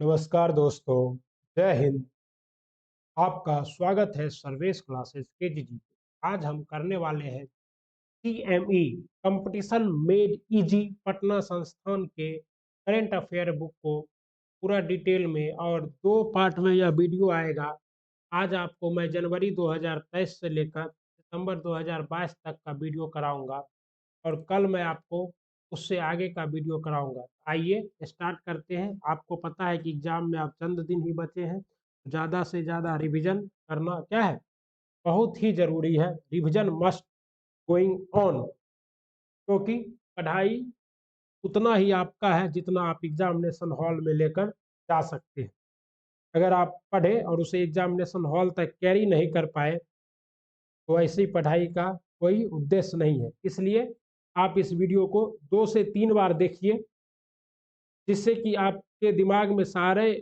नमस्कार दोस्तों, जय हिंद। आपका स्वागत है सर्वेश क्लासेस केजीजी पे। आज हम करने वाले हैं CME competition made easy Patna संस्थान के करंट अफेयर बुक को पूरा डिटेल में, और दो पार्ट में यह वीडियो आएगा। आज आपको मैं जनवरी 2023 से लेकर सितंबर 2022 तक का वीडियो कराऊंगा, और कल मैं आपको उससे आगे का वीडियो कराऊंगा। आइए स्टार्ट करते हैं। आपको पता है कि एग्जाम में आप चंद दिन ही बचे हैं। ज़्यादा से ज़्यादा रिवीजन करना क्या है, बहुत ही ज़रूरी है। रिवीजन मस्ट गोइंग ऑन, क्योंकि पढ़ाई उतना ही आपका है जितना आप एग्जामिनेशन हॉल में लेकर जा सकते हैं। अगर आप पढ़े और उसे एग्जामिनेशन हॉल तक कैरी नहीं कर पाए तो ऐसी पढ़ाई का कोई उद्देश्य नहीं है। इसलिए आप इस वीडियो को 2 से 3 बार देखिए, जिससे कि आपके दिमाग में सारे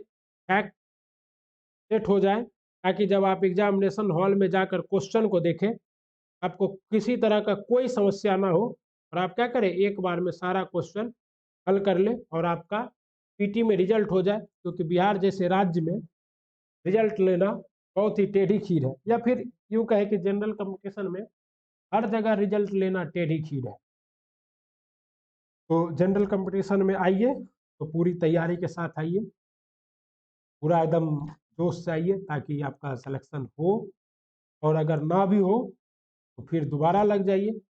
फैक्ट सेट हो जाए, ताकि जब आप एग्जामिनेशन हॉल में जाकर क्वेश्चन को देखें, आपको किसी तरह का कोई समस्या ना हो, और आप क्या करें, एक बार में सारा क्वेश्चन हल कर लें और आपका पीटी में रिजल्ट हो जाए। क्योंकि बिहार जैसे राज्य में रिजल्ट लेना बहुत ही टेढ़ी खीर है, या फिर यूँ कहे कि जनरल कम्युनिकेशन में हर जगह रिजल्ट लेना टेढ़ी खीर है। तो जनरल कंपटीशन में आइए तो पूरी तैयारी के साथ आइए, पूरा एकदम जोश से आइए, ताकि आपका सिलेक्शन हो। और अगर ना भी हो तो फिर दोबारा लग जाइए,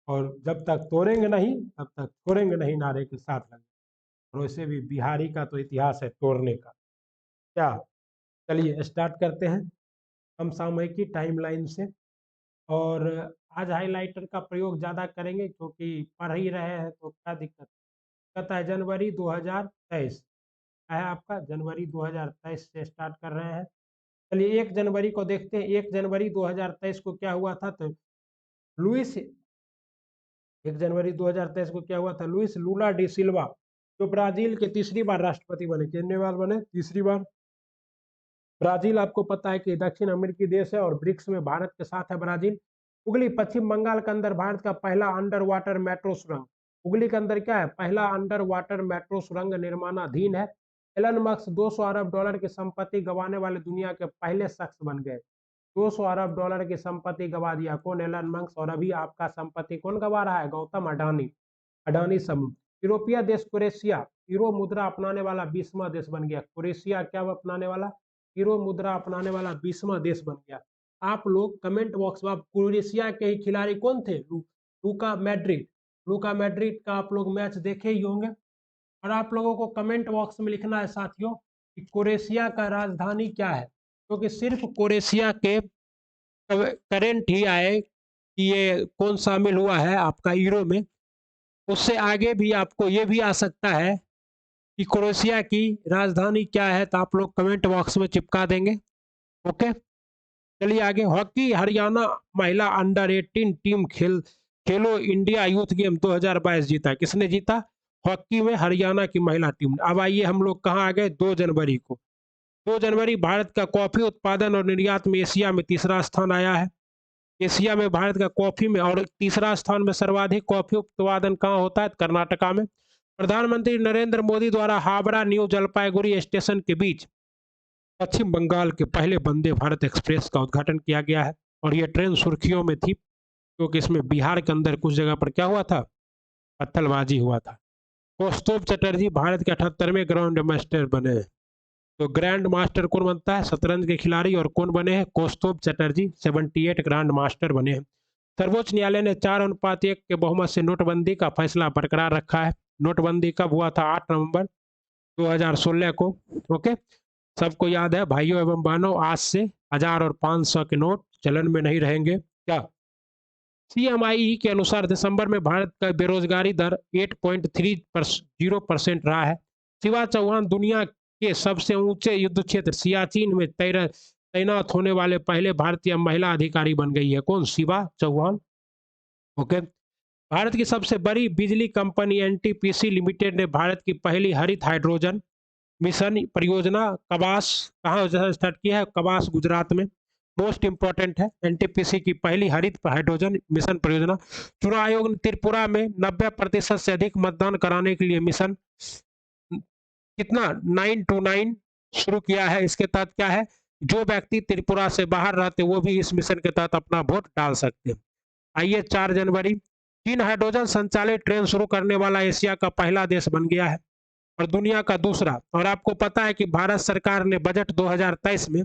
और जब तक तोड़ेंगे नहीं तब तक छोड़ेंगे नहीं नारे के साथ लग। और वैसे भी बिहारी का तो इतिहास है तोड़ने का। क्या, चलिए स्टार्ट करते हैं हम सामयिकी टाइमलाइन से। और आज हाइलाइटर का प्रयोग ज़्यादा करेंगे, क्योंकि पढ़ ही रहे हैं तो क्या दिक्कत। कहता है जनवरी 2023 है आपका, जनवरी 2023 से स्टार्ट कर रहे हैं। चलिए 1 जनवरी को देखते हैं। 1 जनवरी 2023 को क्या हुआ था, तो लुइस 1 जनवरी 2023 को क्या हुआ था, लुइस लूला डी सिल्वा, जो ब्राजील के तीसरी बार राष्ट्रपति बने। कितने बार बने? तीसरी बार। ब्राजील आपको पता है कि दक्षिण अमेरिकी देश है, और ब्रिक्स में भारत के साथ है ब्राजील। हुगली पश्चिम बंगाल के अंदर भारत का पहला अंडर वाटर मेट्रो सुरंग। हुगली के अंदर क्या है, पहला अंडर वाटर मेट्रो सुरंग निर्माणाधीन है। एलन मस्क 200 अरब डॉलर की संपत्ति गंवाने वाले दुनिया के पहले शख्स बन गए। 200 अरब डॉलर की संपत्ति गंवा दिया कौन? Elon Musk. और अभी आपका संपत्ति कौन गंवा रहा है? गौतम अडानी, अडानी समूह। यूरोपीय देश क्रोएशिया यूरो मुद्रा अपनाने वाला 20वां देश बन गया। क्रोएशिया क्या अपनाने वाला? यूरो मुद्रा अपनाने वाला 20वां देश बन गया। आप लोग कमेंट बॉक्स में, क्रोएशिया के ही खिलाड़ी कौन थे? लूका मैड्रिड। लूका मैड्रिड का आप लोग मैच देखे ही होंगे। और आप लोगों को कमेंट बॉक्स में लिखना है साथियों कि क्रोएशिया का राजधानी क्या है, क्योंकि सिर्फ क्रोएशिया के करंट ही आए कि ये कौन शामिल हुआ है आपका यूरो में। उससे आगे भी आपको ये भी आ सकता है कि क्रोएशिया की राजधानी क्या है, तो आप लोग कमेंट बॉक्स में चिपका देंगे। ओके, चलिए आगे। हॉकी हरियाणा महिला अंडर 18 टीम खेलो इंडिया यूथ गेम 2022 जीता। किसने जीता? हॉकी में हरियाणा की महिला टीम। अब आइए हम लोग कहाँ आ गए, 2 जनवरी को। 2 जनवरी भारत का कॉफी उत्पादन और निर्यात में एशिया में तीसरा स्थान आया है। एशिया में भारत का कॉफी में, और तीसरा स्थान में सर्वाधिक कॉफी उत्पादन कहाँ होता है? कर्नाटका में। प्रधानमंत्री नरेंद्र मोदी द्वारा हावड़ा न्यू जलपाईगुड़ी स्टेशन के बीच पश्चिम बंगाल के पहले वंदे भारत एक्सप्रेस का उद्घाटन किया गया है। और यह ट्रेन सुर्खियों में थी, क्योंकि इसमें बिहार के अंदर कुछ जगह पर क्या हुआ था, पत्थरबाजी हुआ था। कौस्तुभ चटर्जी भारत के 78वें ग्रैंड मास्टर बने हैं। तो ग्रैंड मास्टर कौन बनता है? शतरंज के खिलाड़ी। और कौन बने हैं? कौस्तुभ चटर्जी 78 ग्रैंड मास्टर बने हैं। सर्वोच्च न्यायालय ने 4:1 के बहुमत से नोटबंदी का फैसला बरकरार रखा है। नोटबंदी कब हुआ था? 8 नवंबर 2016 को। ओके, सबको याद है भाइयों एवं बहनों, आज से 1000 और 500 के नोट चलन में नहीं रहेंगे। क्या? सीएमआई के अनुसार दिसंबर में भारत का बेरोजगारी दर 8.30% रहा है। शिवा चौहान दुनिया के सबसे ऊंचे युद्ध क्षेत्र सियाचिन में तैनात होने वाले पहले भारतीय महिला अधिकारी बन गई है। कौन? शिवा चौहान। ओके, भारत की सबसे बड़ी बिजली कंपनी एनटीपीसी लिमिटेड ने भारत की पहली हरित हाइड्रोजन मिशन परियोजना कबास कहाँ स्टार्ट किया है? कबास, गुजरात में। मोस्ट इंपॉर्टेंट है, एनटीपीसी की पहली हरित हाइड्रोजन मिशन परियोजना। चुनाव आयोग ने त्रिपुरा में 90% से अधिक मतदान कराने के लिए मिशन कितना 929 शुरू किया है। इसके तहत क्या है, जो व्यक्ति त्रिपुरा से बाहर रहते वो भी इस मिशन के तहत अपना वोट डाल सकते हैं। आइए 4 जनवरी, चीन हाइड्रोजन संचालित ट्रेन शुरू करने वाला एशिया का पहला देश बन गया है और दुनिया का दूसरा। और आपको पता है कि भारत सरकार ने बजट 2023 में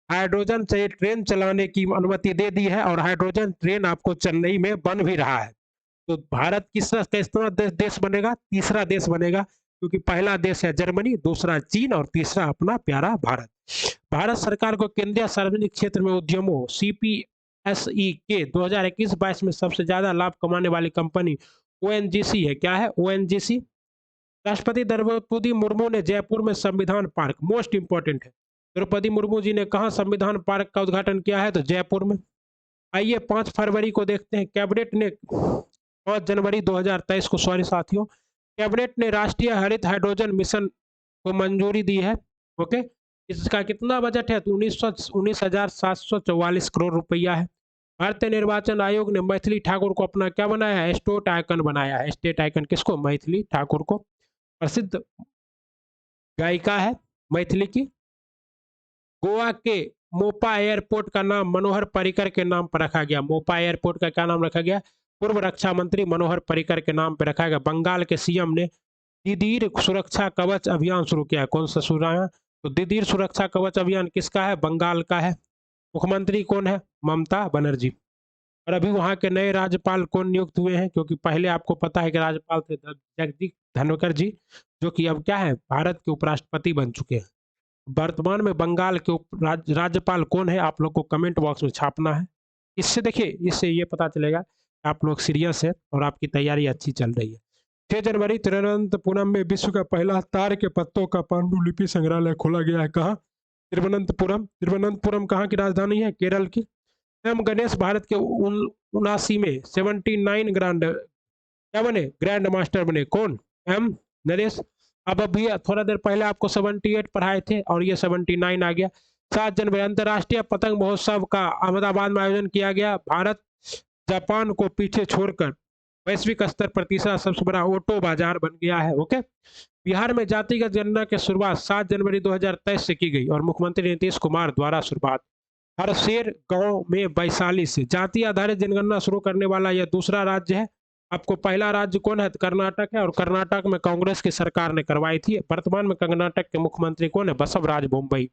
हाइड्रोजन से ट्रेन चलाने की अनुमति दे दी है और हाइड्रोजन ट्रेन आपको चेन्नई में बन भी रहा है। तो भारत कितना देश बनेगा, तीसरा देश बनेगा, क्योंकि पहला देश है जर्मनी, दूसरा चीन और तीसरा अपना प्यारा भारत। भारत सरकार को केंद्रीय सार्वजनिक क्षेत्र में उद्यमों सीपीएसई के 2021-22 में सबसे ज्यादा लाभ कमाने वाली कंपनी ओएनजीसी है। क्या है ओएनजीसी? राष्ट्रपति द्रौपदी मुर्मू ने जयपुर में संविधान पार्क, मोस्ट इंपॉर्टेंट है, द्रौपदी मुर्मू जी ने कहा संविधान पार्क का उद्घाटन किया है? तो जयपुर में। आइए 5 फरवरी को देखते हैं, कैबिनेट ने 5 जनवरी 2023 को, सॉरी साथियों, कैबिनेट ने राष्ट्रीय हरित हाइड्रोजन मिशन को मंजूरी दी है। ओके, इसका कितना बजट है? तो 19,744 करोड़ रुपया है। भारतीय निर्वाचन आयोग ने मैथिली ठाकुर को अपना क्या बनाया है? स्टेट आइकन बनाया है। स्टेट आइकन किसको? मैथिली ठाकुर को। प्रसिद्ध गायिका है मैथिली की। गोवा के मोपा एयरपोर्ट का नाम मनोहर पर्रिकर के नाम पर रखा गया। मोपा एयरपोर्ट का क्या नाम रखा गया? पूर्व रक्षा मंत्री मनोहर पर्रिकर के नाम पर रखा गया। बंगाल के सीएम ने दिदीर सुरक्षा कवच अभियान शुरू किया। कौन सा शुरू किया? तो दिदीर सुरक्षा कवच अभियान किसका है? बंगाल का है। मुख्यमंत्री कौन है? ममता बनर्जी। और अभी वहां के नए राज्यपाल कौन नियुक्त हुए हैं? क्योंकि पहले आपको पता है कि राज्यपाल थे जगदीप धनखड़ जी, जो कि अब क्या है, भारत के उपराष्ट्रपति बन चुके हैं। वर्तमान में बंगाल के राज्यपाल कौन है? आप लोग को कमेंट बॉक्स में छापना है। इससे देखिए, इससे ये पता चलेगा कि आप लोग सीरियस है और आपकी तैयारी अच्छी चल रही है। 6 जनवरी तिरुवनंतपुरम में विश्व का पहला तार के पत्तों का पांडुलिपि संग्रहालय खोला गया है। कहाँ? तिरुवनंतपुरम। तिरुवनंतपुरम कहाँ की राजधानी है? केरल की। एम गणेश भारत के 79 में 79 क्या बने? ग्रैंड मास्टर बने। कौन? एम नरेश। अब अभी थोड़ा देर पहले आपको 78 पढ़ाए थे और ये 79 आ गया। 7 जनवरी अंतर्राष्ट्रीय पतंग महोत्सव का अहमदाबाद में आयोजन किया गया। भारत जापान को पीछे छोड़कर वैश्विक स्तर पर तीसरा सबसे बड़ा ऑटो बाजार बन गया है। ओके, बिहार में जातिगत जनगणना की शुरुआत 7 जनवरी 2023 से की गई और मुख्यमंत्री नीतीश कुमार द्वारा शुरुआत। हर शेर गांव में वैशाली से जाति आधारित जनगणना शुरू करने वाला यह दूसरा राज्य है। आपको पहला राज्य कौन है? कर्नाटक है और कर्नाटक में कांग्रेस की सरकार ने करवाई थी। वर्तमान में कर्नाटक के मुख्यमंत्री कौन है? बसवराज बोम्मई।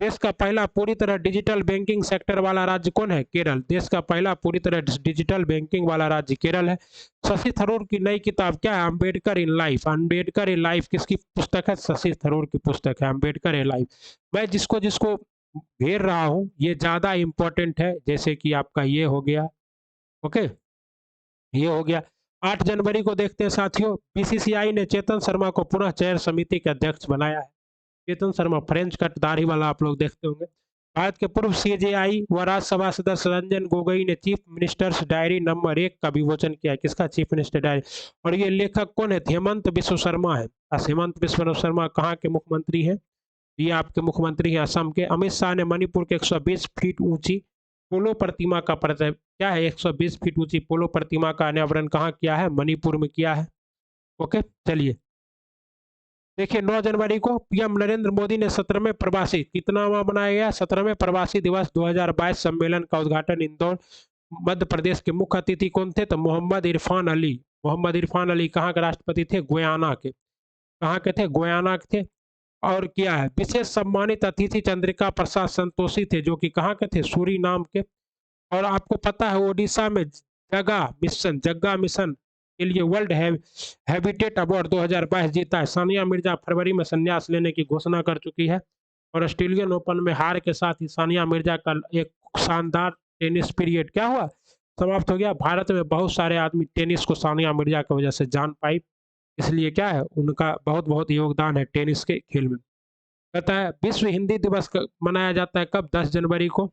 देश का पहला पूरी तरह डिजिटल बैंकिंग सेक्टर वाला राज्य कौन है? केरल। देश का पहला पूरी तरह डिजिटल बैंकिंग वाला राज्य केरल है। शशि थरूर की नई किताब क्या है? Ambedkar in life. Ambedkar in life किसकी पुस्तक है? शशि थरूर की पुस्तक है अम्बेडकर इन लाइफ। मैं जिसको जिसको घेर रहा हूँ ये ज्यादा इंपॉर्टेंट है, जैसे कि आपका ये हो गया। ओके, ये हो गया। 8 जनवरी को देखते हैं साथियों, बीसीसीआई ने चेतन शर्मा को पुनः चयन समिति के अध्यक्ष बनाया है। चेतन शर्मा फ्रेंच कट दाढ़ी वाला आप लोग देखते होंगे। भारत के पूर्व सीजेआई व राज्यसभा सदस्य रंजन गोगोई ने चीफ मिनिस्टर्स डायरी नंबर 1 का विमोचन किया। किसका? Chief minister diary. और ये लेखक कौन है? हेमंत बिश्व शर्मा है। हेमंत बिश्व शर्मा कहाँ के मुख्यमंत्री हैं? ये आपके मुख्यमंत्री हैं असम के। अमित शाह ने मणिपुर के 120 फीट ऊंची पोलो प्रतिमा का परिचय, क्या है? 120 फीट ऊंची पोलो प्रतिमा का अनावरण कहाँ किया है? मणिपुर में किया है। ओके, चलिए देखिए 9 जनवरी को पीएम नरेंद्र मोदी ने 17वें प्रवासी, कितनावां मनाया गया? 17वें प्रवासी दिवस 2022 सम्मेलन का उद्घाटन इंदौर, मध्य प्रदेश के मुख्य अतिथि कौन थे? तो मोहम्मद इरफान अली। मोहम्मद इरफान अली कहाँ के राष्ट्रपति थे? गुयाना के। कहाँ के थे? गुयाना के थे। और क्या है? विशेष सम्मानित अतिथि चंद्रिका प्रसाद संतोषी थे, जो कि कहाँ के थे? सूरी नाम के। और आपको पता है ओडिशा में जग्गा मिशन के लिए वर्ल्ड हैबिटेट अवार्ड 2022 जीता है। सानिया मिर्जा फरवरी में संन्यास लेने की घोषणा कर चुकी है और ऑस्ट्रेलियन ओपन में हार के साथ ही सानिया मिर्जा का एक शानदार टेनिस पीरियड क्या हुआ? समाप्त हो गया। भारत में बहुत सारे आदमी टेनिस को सानिया मिर्जा की वजह से जान पाई, इसलिए क्या है, उनका बहुत बहुत योगदान है टेनिस के खेल में। कहता है विश्व हिंदी दिवस मनाया जाता है कब? 10 जनवरी को।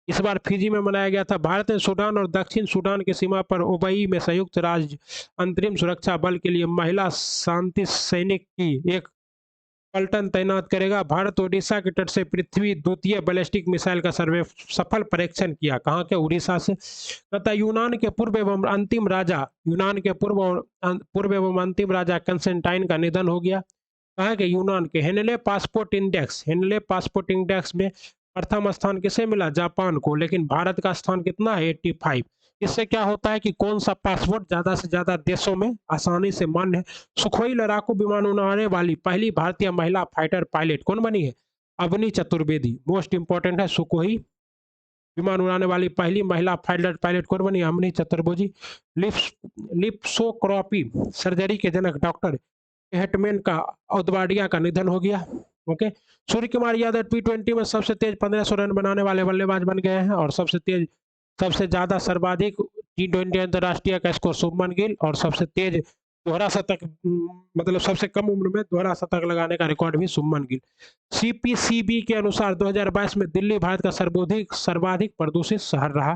इस बार फिजी में मनाया गया था। भारत ने सूडान और दक्षिण सूडान की सीमा पर ओबई में संयुक्त राज्य अंतरिम सुरक्षा बल के लिए महिला शांति सैनिक की एक पलटन तैनात करेगा। भारत ओडिशा के तट से पृथ्वी द्वितीय बैलिस्टिक मिसाइल का सर्वे सफल परीक्षण किया। कहाँ के? उड़ीसा से। तथा यूनान के पूर्व एवं अंतिम राजा कंस्टेंटाइन का निधन हो गया। कहाँ के? यूनान के। हेनले पासपोर्ट इंडेक्स में प्रथम स्थान किसे मिला? जापान को। लेकिन भारत का स्थान कितना है? 85। इससे क्या होता है कि कौन सा पासपोर्ट ज्यादा से ज्यादा देशों में आसानी से मान्य है? सुखोई लड़ाकू विमान उड़ाने वाली पहली भारतीय महिला फाइटर पायलट कौन बनी है? अवनी चतुर्वेदी। मोस्ट इंपॉर्टेंट है, सुखोई विमान उड़ाने वाली पहली महिला पायलट पायलट कौन बनी? अवनी चतुर्वेदी। लिप्सोक्रोपी सर्जरी के जनक डॉक्टर हेटमैन का औदवाडिया का निधन हो गया। ओके। सूर्य कुमार यादव T20 में सबसे तेज 1500 रन बनाने वाले बल्लेबाज बन गए हैं। और सबसे ज्यादा सर्वाधिक T20 अंतर्राष्ट्रीय का स्कोर शुभमन गिल। और सबसे तेज दोहरा शतक मतलब सबसे कम उम्र में दोहरा शतक लगाने का रिकॉर्ड भी शुभमन गिल। CPCB के अनुसार 2022 में दिल्ली भारत का सर्वाधिक प्रदूषित शहर रहा।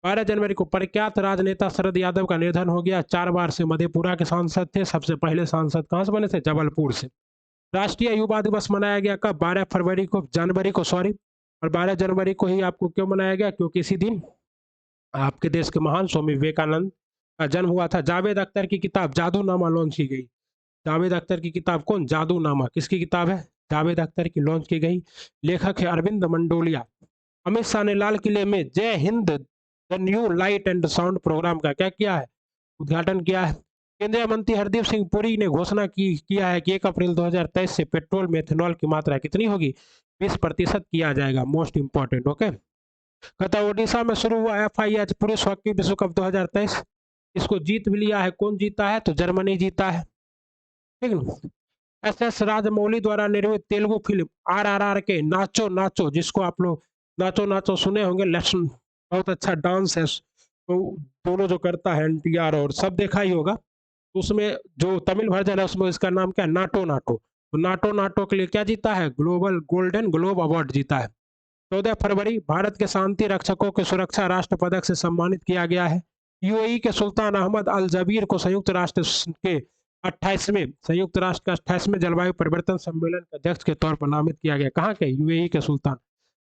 12 जनवरी को प्रख्यात राजनेता शरद यादव का निधन हो गया। 4 बार से मधेपुरा के सांसद थे। सबसे पहले सांसद कहां से बने थे? जबलपुर से। राष्ट्रीय युवा दिवस मनाया गया कब? 12 फरवरी को, जनवरी को सॉरी। और 12 जनवरी को ही आपको क्यों मनाया गया? क्योंकि इसी दिन आपके देश के महान स्वामी विवेकानंद का जन्म हुआ था। जावेद अख्तर की किताब जादूनामा लॉन्च की गई। जावेद अख्तर की किताब कौन? जादूनामा। किसकी किताब है? जावेद अख्तर की लॉन्च की गई। लेखक है अरविंद मंडोलिया। अमित शाह ने लाल किले में जय हिंद the new light and sound program का क्या किया है? उद्घाटन किया है। केंद्रीय मंत्री हरदीप सिंह पुरी ने घोषणा किया है कि 1 अप्रैल 2023 से पेट्रोल में इथेनॉल की मात्रा कितनी होगी? 20% किया जाएगा। Most important. ओके। कहता ओडिशा में शुरू हुआ FIH पुरुष हॉकी विश्व कप 2023। इसको जीत भी लिया है। कौन जीता है? तो जर्मनी जीता है। ठीक है। SS राजमौली द्वारा निर्मित तेलुगु फिल्म RRR के नाचो नाचो, जिसको आप लोग नाचो नाचो सुने होंगे, बहुत अच्छा डांस है तो दोनों जो करता है NTR और सब देखा ही होगा। तो उसमें जो तमिल वर्जन है उसमें इसका नाम क्या है? NATO NATO. तो नाटो नाटो के लिए क्या जीता है? ग्लोबल गोल्डन ग्लोब अवार्ड जीता है। 14 फरवरी भारत के शांति रक्षकों के सुरक्षा राष्ट्र पदक से सम्मानित किया गया है। UAE के सुल्तान अहमद अल जबीर को संयुक्त राष्ट्र का 28वें जलवायु परिवर्तन सम्मेलन के अध्यक्ष के तौर पर नामित किया गया। कहाँ के? UAE के सुल्तान।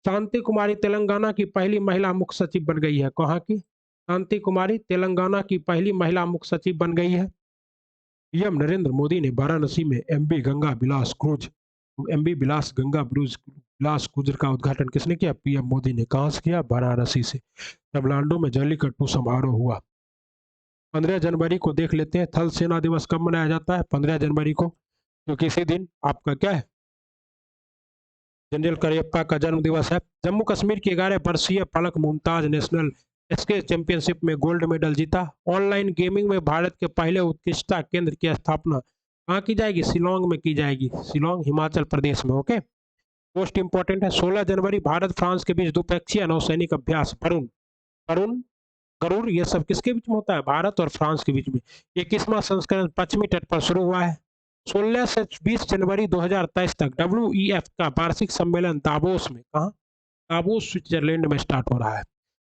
शांति कुमारी तेलंगाना की पहली महिला मुख्य सचिव बन गई है। कहाँ की? शांति कुमारी तेलंगाना की पहली महिला मुख्य सचिव बन गई है। PM नरेंद्र मोदी ने वाराणसी में MV गंगा बिलास क्रूज का उद्घाटन किसने किया? PM मोदी ने। कहां से किया? वाराणसी से। तमिलनाडु में जल्लीकट्टू समारोह हुआ। 15 जनवरी को देख लेते हैं थल सेना दिवस कब मनाया जाता है? 15 जनवरी को। तो किसी दिन आपका क्या है? जनरल करियप्पा का जन्म दिवस है। जम्मू कश्मीर की 11 वर्षीय फलक मुमताज नेशनल स्केच चैंपियनशिप में गोल्ड मेडल जीता। ऑनलाइन गेमिंग में भारत के पहले उत्कृष्टता केंद्र की स्थापना कहाँ की जाएगी? शिलोंग में की जाएगी। शिलोंग हिमाचल प्रदेश में। ओके। मोस्ट इंपॉर्टेंट है 16 जनवरी भारत फ्रांस के बीच द्विपक्षीय नौसैनिक अभ्यास वरुण वरुण गरुड़ ये सब किसके बीच में होता है? भारत और फ्रांस के बीच में। 21वां संस्करण पश्चिमी तट पर शुरू हुआ है। 16 से 20 जनवरी 2023 तक WEF का वार्षिक सम्मेलन दावोस में, कहा? दावोस स्विट्जरलैंड में स्टार्ट हो रहा है।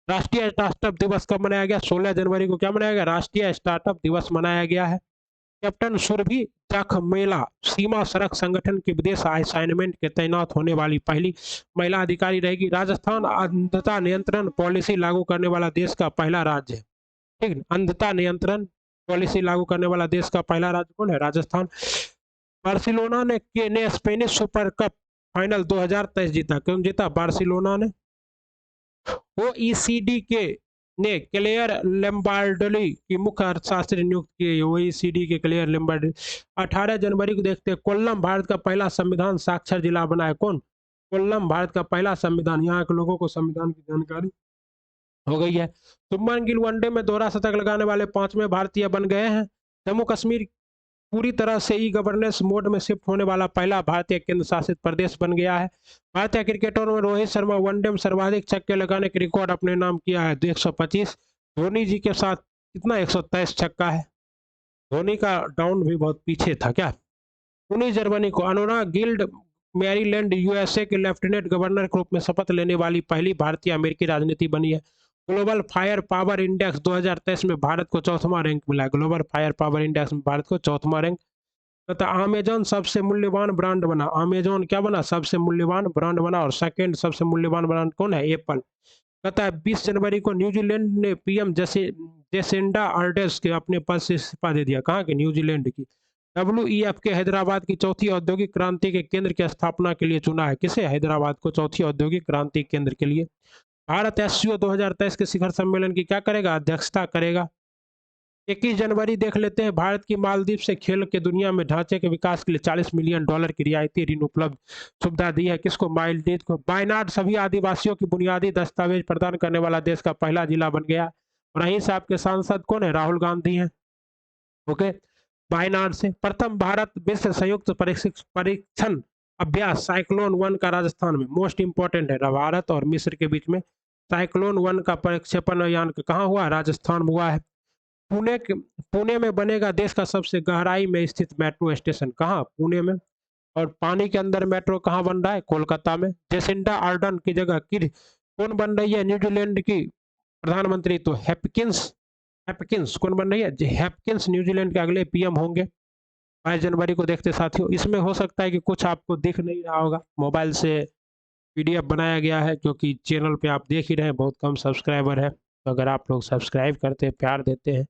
राष्ट्रीय स्टार्टअप दिवस कब मनाया गया? 16 जनवरी को क्या मनाया गया? राष्ट्रीय स्टार्टअप दिवस मनाया गया है। कैप्टन सुरभि जाखमेला सीमा सड़क संगठन के विदेश असाइनमेंट के तैनात होने वाली पहली महिला अधिकारी रहेगी। राजस्थान अंधता नियंत्रण पॉलिसी लागू करने वाला देश का पहला राज्य है। ठीक है। अंधता नियंत्रण पॉलिसी लागू करने वाला देश का पहला राज्य कौन है? राजस्थान। बार्सिलोना ने स्पेनिश सुपर कप फाइनल 2023 जीता। क्यों जीता? बार्सिलोना ने। OECD के ने क्लेयर लेम्बार्डली की मुख्य अर्थशास्त्री नियुक्त किए। OECD के क्लेयर लेम्बार्डली। 18 जनवरी को देखते हैं कोल्लम भारत का पहला संविधान साक्षर जिला बना है। कौन? कोल्लम भारत का पहला संविधान। यहाँ के लोगों को संविधान की जानकारी हो गई है। शुभमन गिल वनडे में दोहरा शतक लगाने वाले 5वें भारतीय बन गए हैं। जम्मू कश्मीर पूरी तरह से ई-गवर्नेंस मोड में शिफ्ट होने वाला पहला भारतीय केंद्र शासित प्रदेश बन गया है। भारतीय क्रिकेटरों में रोहित शर्मा वनडे में सर्वाधिक छक्के लगाने के रिकॉर्ड अपने नाम किया है 125। धोनी जी के साथ कितना 123 छक्का है। धोनी का डाउन भी बहुत पीछे था क्या? 19 जनवरी को अनुराग गिल्ड मैरीलैंड USA के लेफ्टिनेंट गवर्नर के रूप में शपथ लेने वाली पहली भारतीय अमेरिकी राजनीति बनी है। ग्लोबल फायर पावर इंडेक्स 2023 में भारत को 4वां रैंक मिला है। ग्लोबल फायर पावर इंडेक्स में भारत को 4वां रैंक। तथा अमेजॉन सबसे मूल्यवान ब्रांड बना। अमेजॉन क्या बना? सबसे मूल्यवान ब्रांड बना। और सेकंड सबसे मूल्यवान ब्रांड कौन है? एप्पल। कहता है 20 जनवरी को न्यूजीलैंड ने PM जेसिंडा आर्डेर्न के अपने पद से इस्तीफा दे दिया। कहाँ के? न्यूजीलैंड की। WEF के हैदराबाद की चौथी औद्योगिक क्रांति के केंद्र की स्थापना के लिए चुना है? किसे हैदराबाद को चौथी औद्योगिक क्रांति केंद्र के लिए? भारत SCO 2023 के शिखर सम्मेलन की क्या करेगा? अध्यक्षता करेगा। 21 जनवरी देख लेते हैं। भारत की मालदीव से खेल के दुनिया में ढांचे के विकास के लिए $40 मिलियन की रियायती ऋण उपलब्ध सुविधा दी है। किसको? मालदीव को। वायनाड सभी आदिवासियों की बुनियादी दस्तावेज प्रदान करने वाला देश का पहला जिला बन गया। और वहीं से आपके सांसद कौन है? राहुल गांधी हैं। ओके, वायनाड से। प्रथम भारत विश्व संयुक्त परीक्षण अभ्यास साइक्लोन 1 का राजस्थान में। मोस्ट इंपॉर्टेंट है, भारत और मिस्र के बीच में साइक्लोन 1 का प्रक्षेपण यान कहाँ हुआ? राजस्थान में हुआ है। पुणे में बनेगा देश का सबसे गहराई में स्थित मेट्रो स्टेशन। कहाँ? पुणे में। और पानी के अंदर मेट्रो कहाँ बन रहा है? कोलकाता में। जेसिंडा आर्डन की जगह कौन बन रही है न्यूजीलैंड की प्रधानमंत्री? तो हैपकिंस कौन बन रही है? हैपकिंस न्यूजीलैंड के अगले PM होंगे। 22 जनवरी को देखते साथियों। इसमें हो सकता है कि कुछ आपको दिख नहीं रहा होगा, मोबाइल से PDF बनाया गया है, क्योंकि चैनल पे आप देख ही रहे हैं बहुत कम सब्सक्राइबर है। तो अगर आप लोग सब्सक्राइब करते हैं, प्यार देते हैं,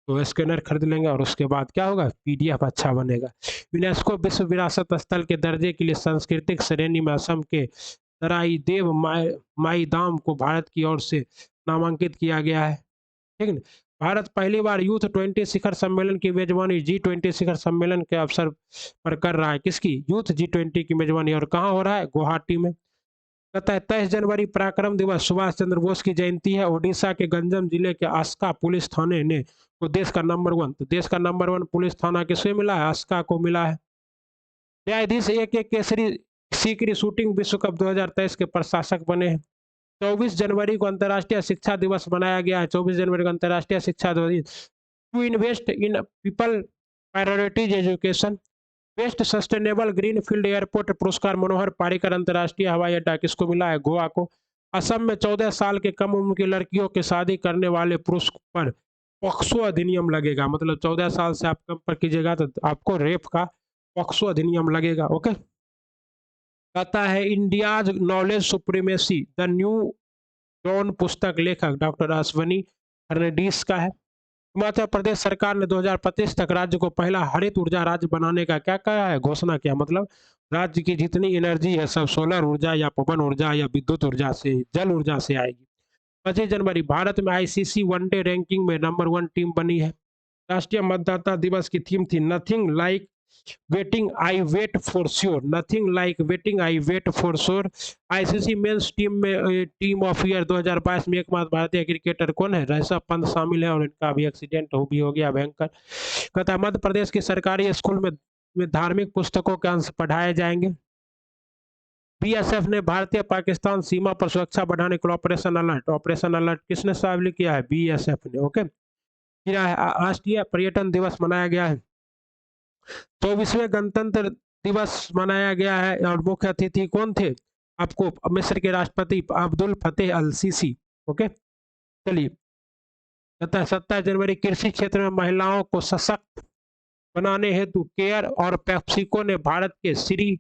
तो स्कैनर खरीद लेंगे और उसके बाद क्या होगा? PDF अच्छा बनेगा। यूनेस्को विश्व विरासत स्थल के दर्जे के लिए सांस्कृतिक श्रेणी में असम के सराईदेव माईदाम को भारत की ओर से नामांकित किया गया है। ठीक है। भारत पहली बार यूथ 20 शिखर सम्मेलन की मेजबानी G20 शिखर सम्मेलन के अवसर पर कर रहा है। किसकी? यूथ G20 की मेजबानी। और कहाँ हो रहा है? गुवाहाटी में। कहता है 23 जनवरी पराक्रम दिवस, सुभाष चंद्र बोस की जयंती है। ओडिशा के गंजम जिले के आस्का पुलिस थाने ने को देश का नंबर 1, तो देश का नंबर 1 पुलिस थाना किसे मिला है? आस्का को मिला है। न्यायाधीश एक केसरी सीकरी शूटिंग विश्व कप 2023 के प्रशासक बने हैं। 24 जनवरी को अंतर्राष्ट्रीय शिक्षा दिवस मनाया गया है। 24 जनवरी को अंतर्राष्ट्रीय शिक्षा दिवस। To invest in people priorities education. Best sustainable green field airport पुरस्कार मनोहर पारिकर अंतर्राष्ट्रीय हवाई अड्डा किसको मिला है? गोवा को। असम में 14 साल के कम उम्र की लड़कियों की शादी करने वाले पुरुष पर पॉक्सो अधिनियम लगेगा। मतलब 14 साल से आप कम पर कीजिएगा तो आपको रेप का पॉक्सो अधिनियम लगेगा। ओके, कहता है India's knowledge supremacy the new dawn पुस्तक लेखक डॉक्टर अश्वनी फर्नांडीज का है। हिमाचल प्रदेश सरकार ने 2025 तक राज्य को पहला हरित ऊर्जा राज्य बनाने का क्या कहा है? घोषणा किया। मतलब राज्य की जितनी एनर्जी है सब सोलर ऊर्जा या पवन ऊर्जा या विद्युत ऊर्जा से, जल ऊर्जा से आएगी। 25 जनवरी भारत में ICC वनडे रैंकिंग में नंबर 1 टीम बनी है। राष्ट्रीय मतदाता दिवस की थीम थी nothing like voting I vote for sure. Nothing like voting I vote for sure. ICC men's team में टीम ऑफ ईयर 2022 में एकमात्र भारतीय क्रिकेटर कौन है? ऋषभ पंत शामिल है और इनका भी एक्सीडेंट भी हो गया भयंकर। कहता है मध्य प्रदेश के सरकारी स्कूल में धार्मिक पुस्तकों के अंश पढ़ाए जाएंगे। BSF ने भारतीय पाकिस्तान सीमा पर सुरक्षा बढ़ाने के लिए ऑपरेशन अलर्ट किसने शामिल किया है? BSF ने। ओके, फिर राष्ट्रीय पर्यटन दिवस मनाया गया है। 24वें गणतंत्र दिवस मनाया गया है और मुख्य अतिथि कौन थे? आपको मिस्र के राष्ट्रपति अब्दुल फतेह अल सीसी। ओके, चलिए। कहता है 27 जनवरी कृषि क्षेत्र में महिलाओं को सशक्त बनाने हेतु केयर और पेप्सिको ने भारत के श्री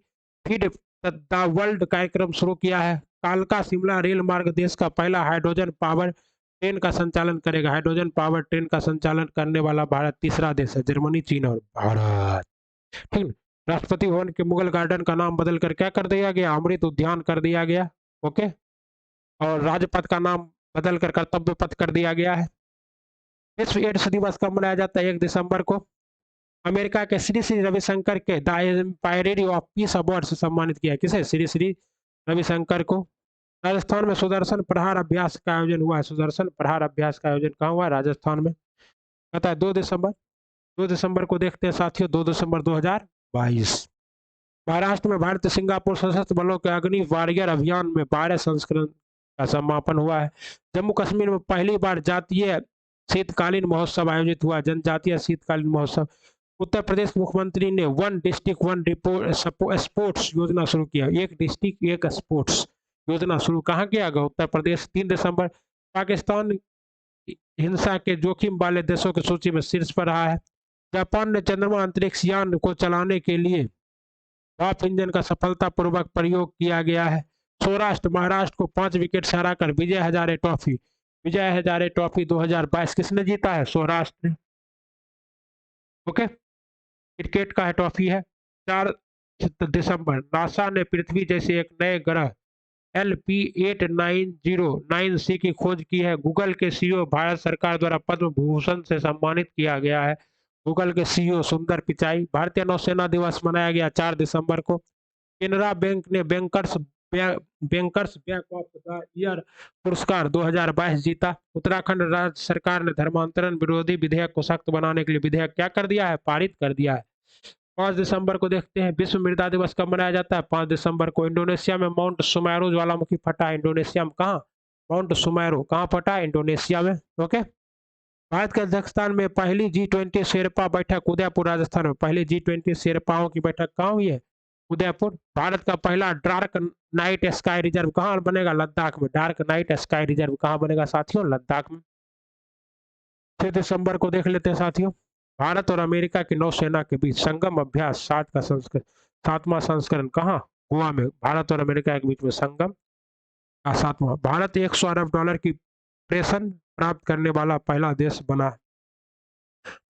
फीड द वर्ल्ड कार्यक्रम शुरू किया है। कालका शिमला रेल मार्ग देश का पहला हाइड्रोजन पावर ट्रेन का संचालन करेगा। हाइड्रोजन पावर ट्रेन का संचालन करने वाला भारत तीसरा देश है। जर्मनी, चीन और भारत। ठीक है। राष्ट्रपति भवन के मुगल गार्डन का नाम बदल कर क्या कर दिया गया? अमृत उद्यान कर दिया गया। ओके, और राजपथ का नाम बदल कर कर्तव्य पथ कर दिया गया है। विश्व एड्स दिवस कब मनाया जाता है? 1 दिसंबर को। अमेरिका के श्री श्री रविशंकर के द एम्पायरी ऑफ पीस अवार्ड से सम्मानित किया। किसे? श्री श्री रविशंकर को। राजस्थान में सुदर्शन प्रहार अभ्यास का आयोजन हुआ है। सुदर्शन प्रहार अभ्यास का आयोजन कहाँ हुआ? राजस्थान में। कहता है 2 दिसंबर को देखते हैं साथियों। 2 दिसंबर 2022 महाराष्ट्र में भारतीय सिंगापुर सशस्त्र बलों के अग्नि वॉरियर अभियान में 12 संस्करण का समापन हुआ है। जम्मू कश्मीर में पहली बार जातीय शीतकालीन महोत्सव आयोजित हुआ। जनजातीय शीतकालीन महोत्सव। उत्तर प्रदेश मुख्यमंत्री ने 1 डिस्ट्रिक्ट 1 रिपोर्ट स्पोर्ट्स योजना शुरू किया। 1 डिस्ट्रिक्ट 1 स्पोर्ट्स योजना शुरू कहाँ किया गया? उत्तर प्रदेश। 3 दिसंबर पाकिस्तान हिंसा के जोखिम वाले देशों की सूची में शीर्ष पर रहा है। जापान ने चंद्रमा अंतरिक्ष यान को चलाने के लिए वाफ इंजन का सफलतापूर्वक प्रयोग किया गया है। सौराष्ट्र महाराष्ट्र को 5 विकेट से हराकर विजय हजारे ट्रॉफी 2022 किसने जीता है? सौराष्ट्र ने। ओके, क्रिकेट का ट्रॉफी है। 4 दिसंबर नासा ने पृथ्वी जैसे एक नए ग्रह LP8909C की खोज की है। गूगल के सीईओ भारत सरकार द्वारा पद्म भूषण से सम्मानित किया गया है। गूगल के सीईओ सुंदर पिचाई। भारतीय नौसेना दिवस मनाया गया 4 दिसंबर को। केनरा बैंक ने bankers bank of the year पुरस्कार 2022 जीता। उत्तराखंड राज्य सरकार ने धर्मांतरण विरोधी विधेयक को सख्त बनाने के लिए विधेयक क्या कर दिया है, पारित कर दिया है। 5 दिसंबर को देखते हैं विश्व मृदा दिवस कब मनाया जाता है। 5 दिसंबर को इंडोनेशिया में माउंट सुमेरु ज्वालामुखी फटा है। इंडोनेशिया में कहाँ, माउंट सुमेरु कहाँ फटा है, इंडोनेशिया में। ओके। भारत के अध्यक्षतान में पहली G20 शेरपा बैठक उदयपुर राजस्थान में। पहली G20 शेरपाओं की बैठक कहाँ हुई है, उदयपुर। भारत का पहला डार्क नाइट स्काई रिजर्व कहाँ बनेगा, लद्दाख में। डार्क नाइट स्काई रिजर्व कहाँ बनेगा साथियों, लद्दाख में। 6 दिसंबर को देख लेते हैं साथियों। भारत और अमेरिका की नौसेना के बीच संगम अभ्यास 7वां संस्करण कहाँ, गोवा में। भारत और अमेरिका के बीच में संगम का 7वां। भारत 100 अरब डॉलर की प्रेषण प्राप्त करने वाला पहला देश बना।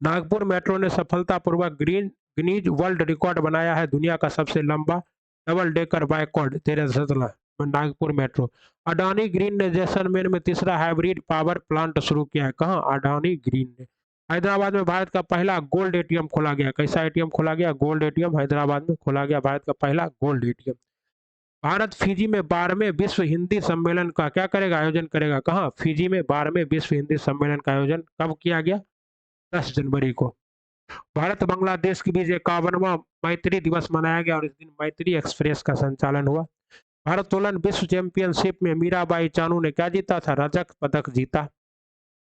नागपुर मेट्रो ने सफलतापूर्वक गिनीज वर्ल्ड रिकॉर्ड बनाया है। दुनिया का सबसे लंबा double decker viaduct 13 Nagpur metro. Adani green ने जैसलमेर में तीसरा हाइब्रिड पावर प्लांट शुरू किया है। कहाँ, अडानी ग्रीन ने। हैदराबाद में भारत का पहला गोल्ड एटीएम खोला गया। कैसा एटीएम खोला गया, गोल्ड एटीएम हैदराबाद में खोला गया, भारत का पहला गोल्ड एटीएम। भारत फिजी में 12वें विश्व हिंदी सम्मेलन का क्या करेगा, आयोजन करेगा। कहाँ, फिजी में 12वें विश्व हिंदी सम्मेलन का आयोजन कब किया गया, 10 जनवरी को। भारत बांग्लादेश के बीच 51वां मैत्री दिवस मनाया गया और इस दिन मैत्री एक्सप्रेस का संचालन हुआ। भारोत्तोलन विश्व चैंपियनशिप में मीराबाई चानू ने क्या जीता था, रजत पदक जीता।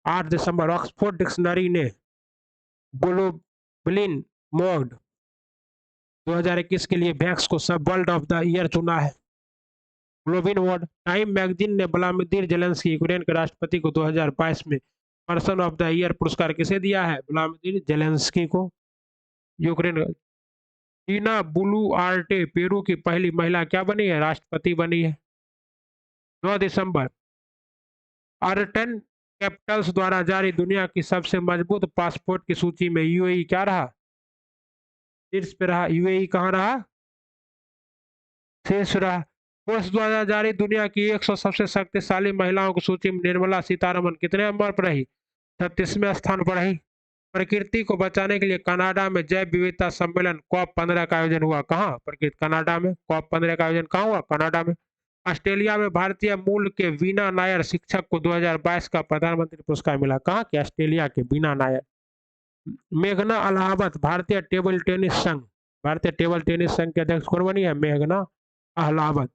8 दिसंबर ऑक्सफोर्ड डिक्शनरी ने ग्लोबलिन मोड 2021 के लिए वैक्स को सब वर्ल्ड ऑफ द ईयर चुना है। Globin mode. टाइम मैगजीन ने व्लादिमीर जेलेंस्की यूक्रेन के राष्ट्रपति को 2022 में पर्सन ऑफ द ईयर पुरस्कार किसे दिया है, व्लादिमीर जेलेंस्की को, यूक्रेन। टीना बुलुआर्टे पेरू की पहली महिला क्या बनी है, राष्ट्रपति बनी है। 9 दिसंबर अर्टन कैपिटल्स द्वारा जारी दुनिया की सबसे मजबूत पासपोर्ट की सूची में यूएई क्या रहा, शीर्ष पे रहा। यूएई कहाँ रहा, शीर्ष रहा। फोर्ब्स द्वारा जारी दुनिया की 100 सबसे शक्तिशाली महिलाओं की सूची में निर्मला सीतारमन कितने नंबर पर रही, 36वें स्थान पर रही। प्रकृति को बचाने के लिए कनाडा में जैव विविधता सम्मेलन COP15 का आयोजन हुआ। कहाँ, प्रकृति कनाडा में। COP15 का आयोजन कहाँ हुआ, कनाडा में। ऑस्ट्रेलिया में भारतीय मूल के वीना नायर शिक्षक को 2022 का प्रधानमंत्री पुरस्कार मिला। कहाँ के, ऑस्ट्रेलिया के वीना नायर। मेघना अलाहाबाद भारतीय टेबल टेनिस संघ, भारतीय टेबल टेनिस संघ के अध्यक्ष कौन बनी है, मेघना अलाहाबाद।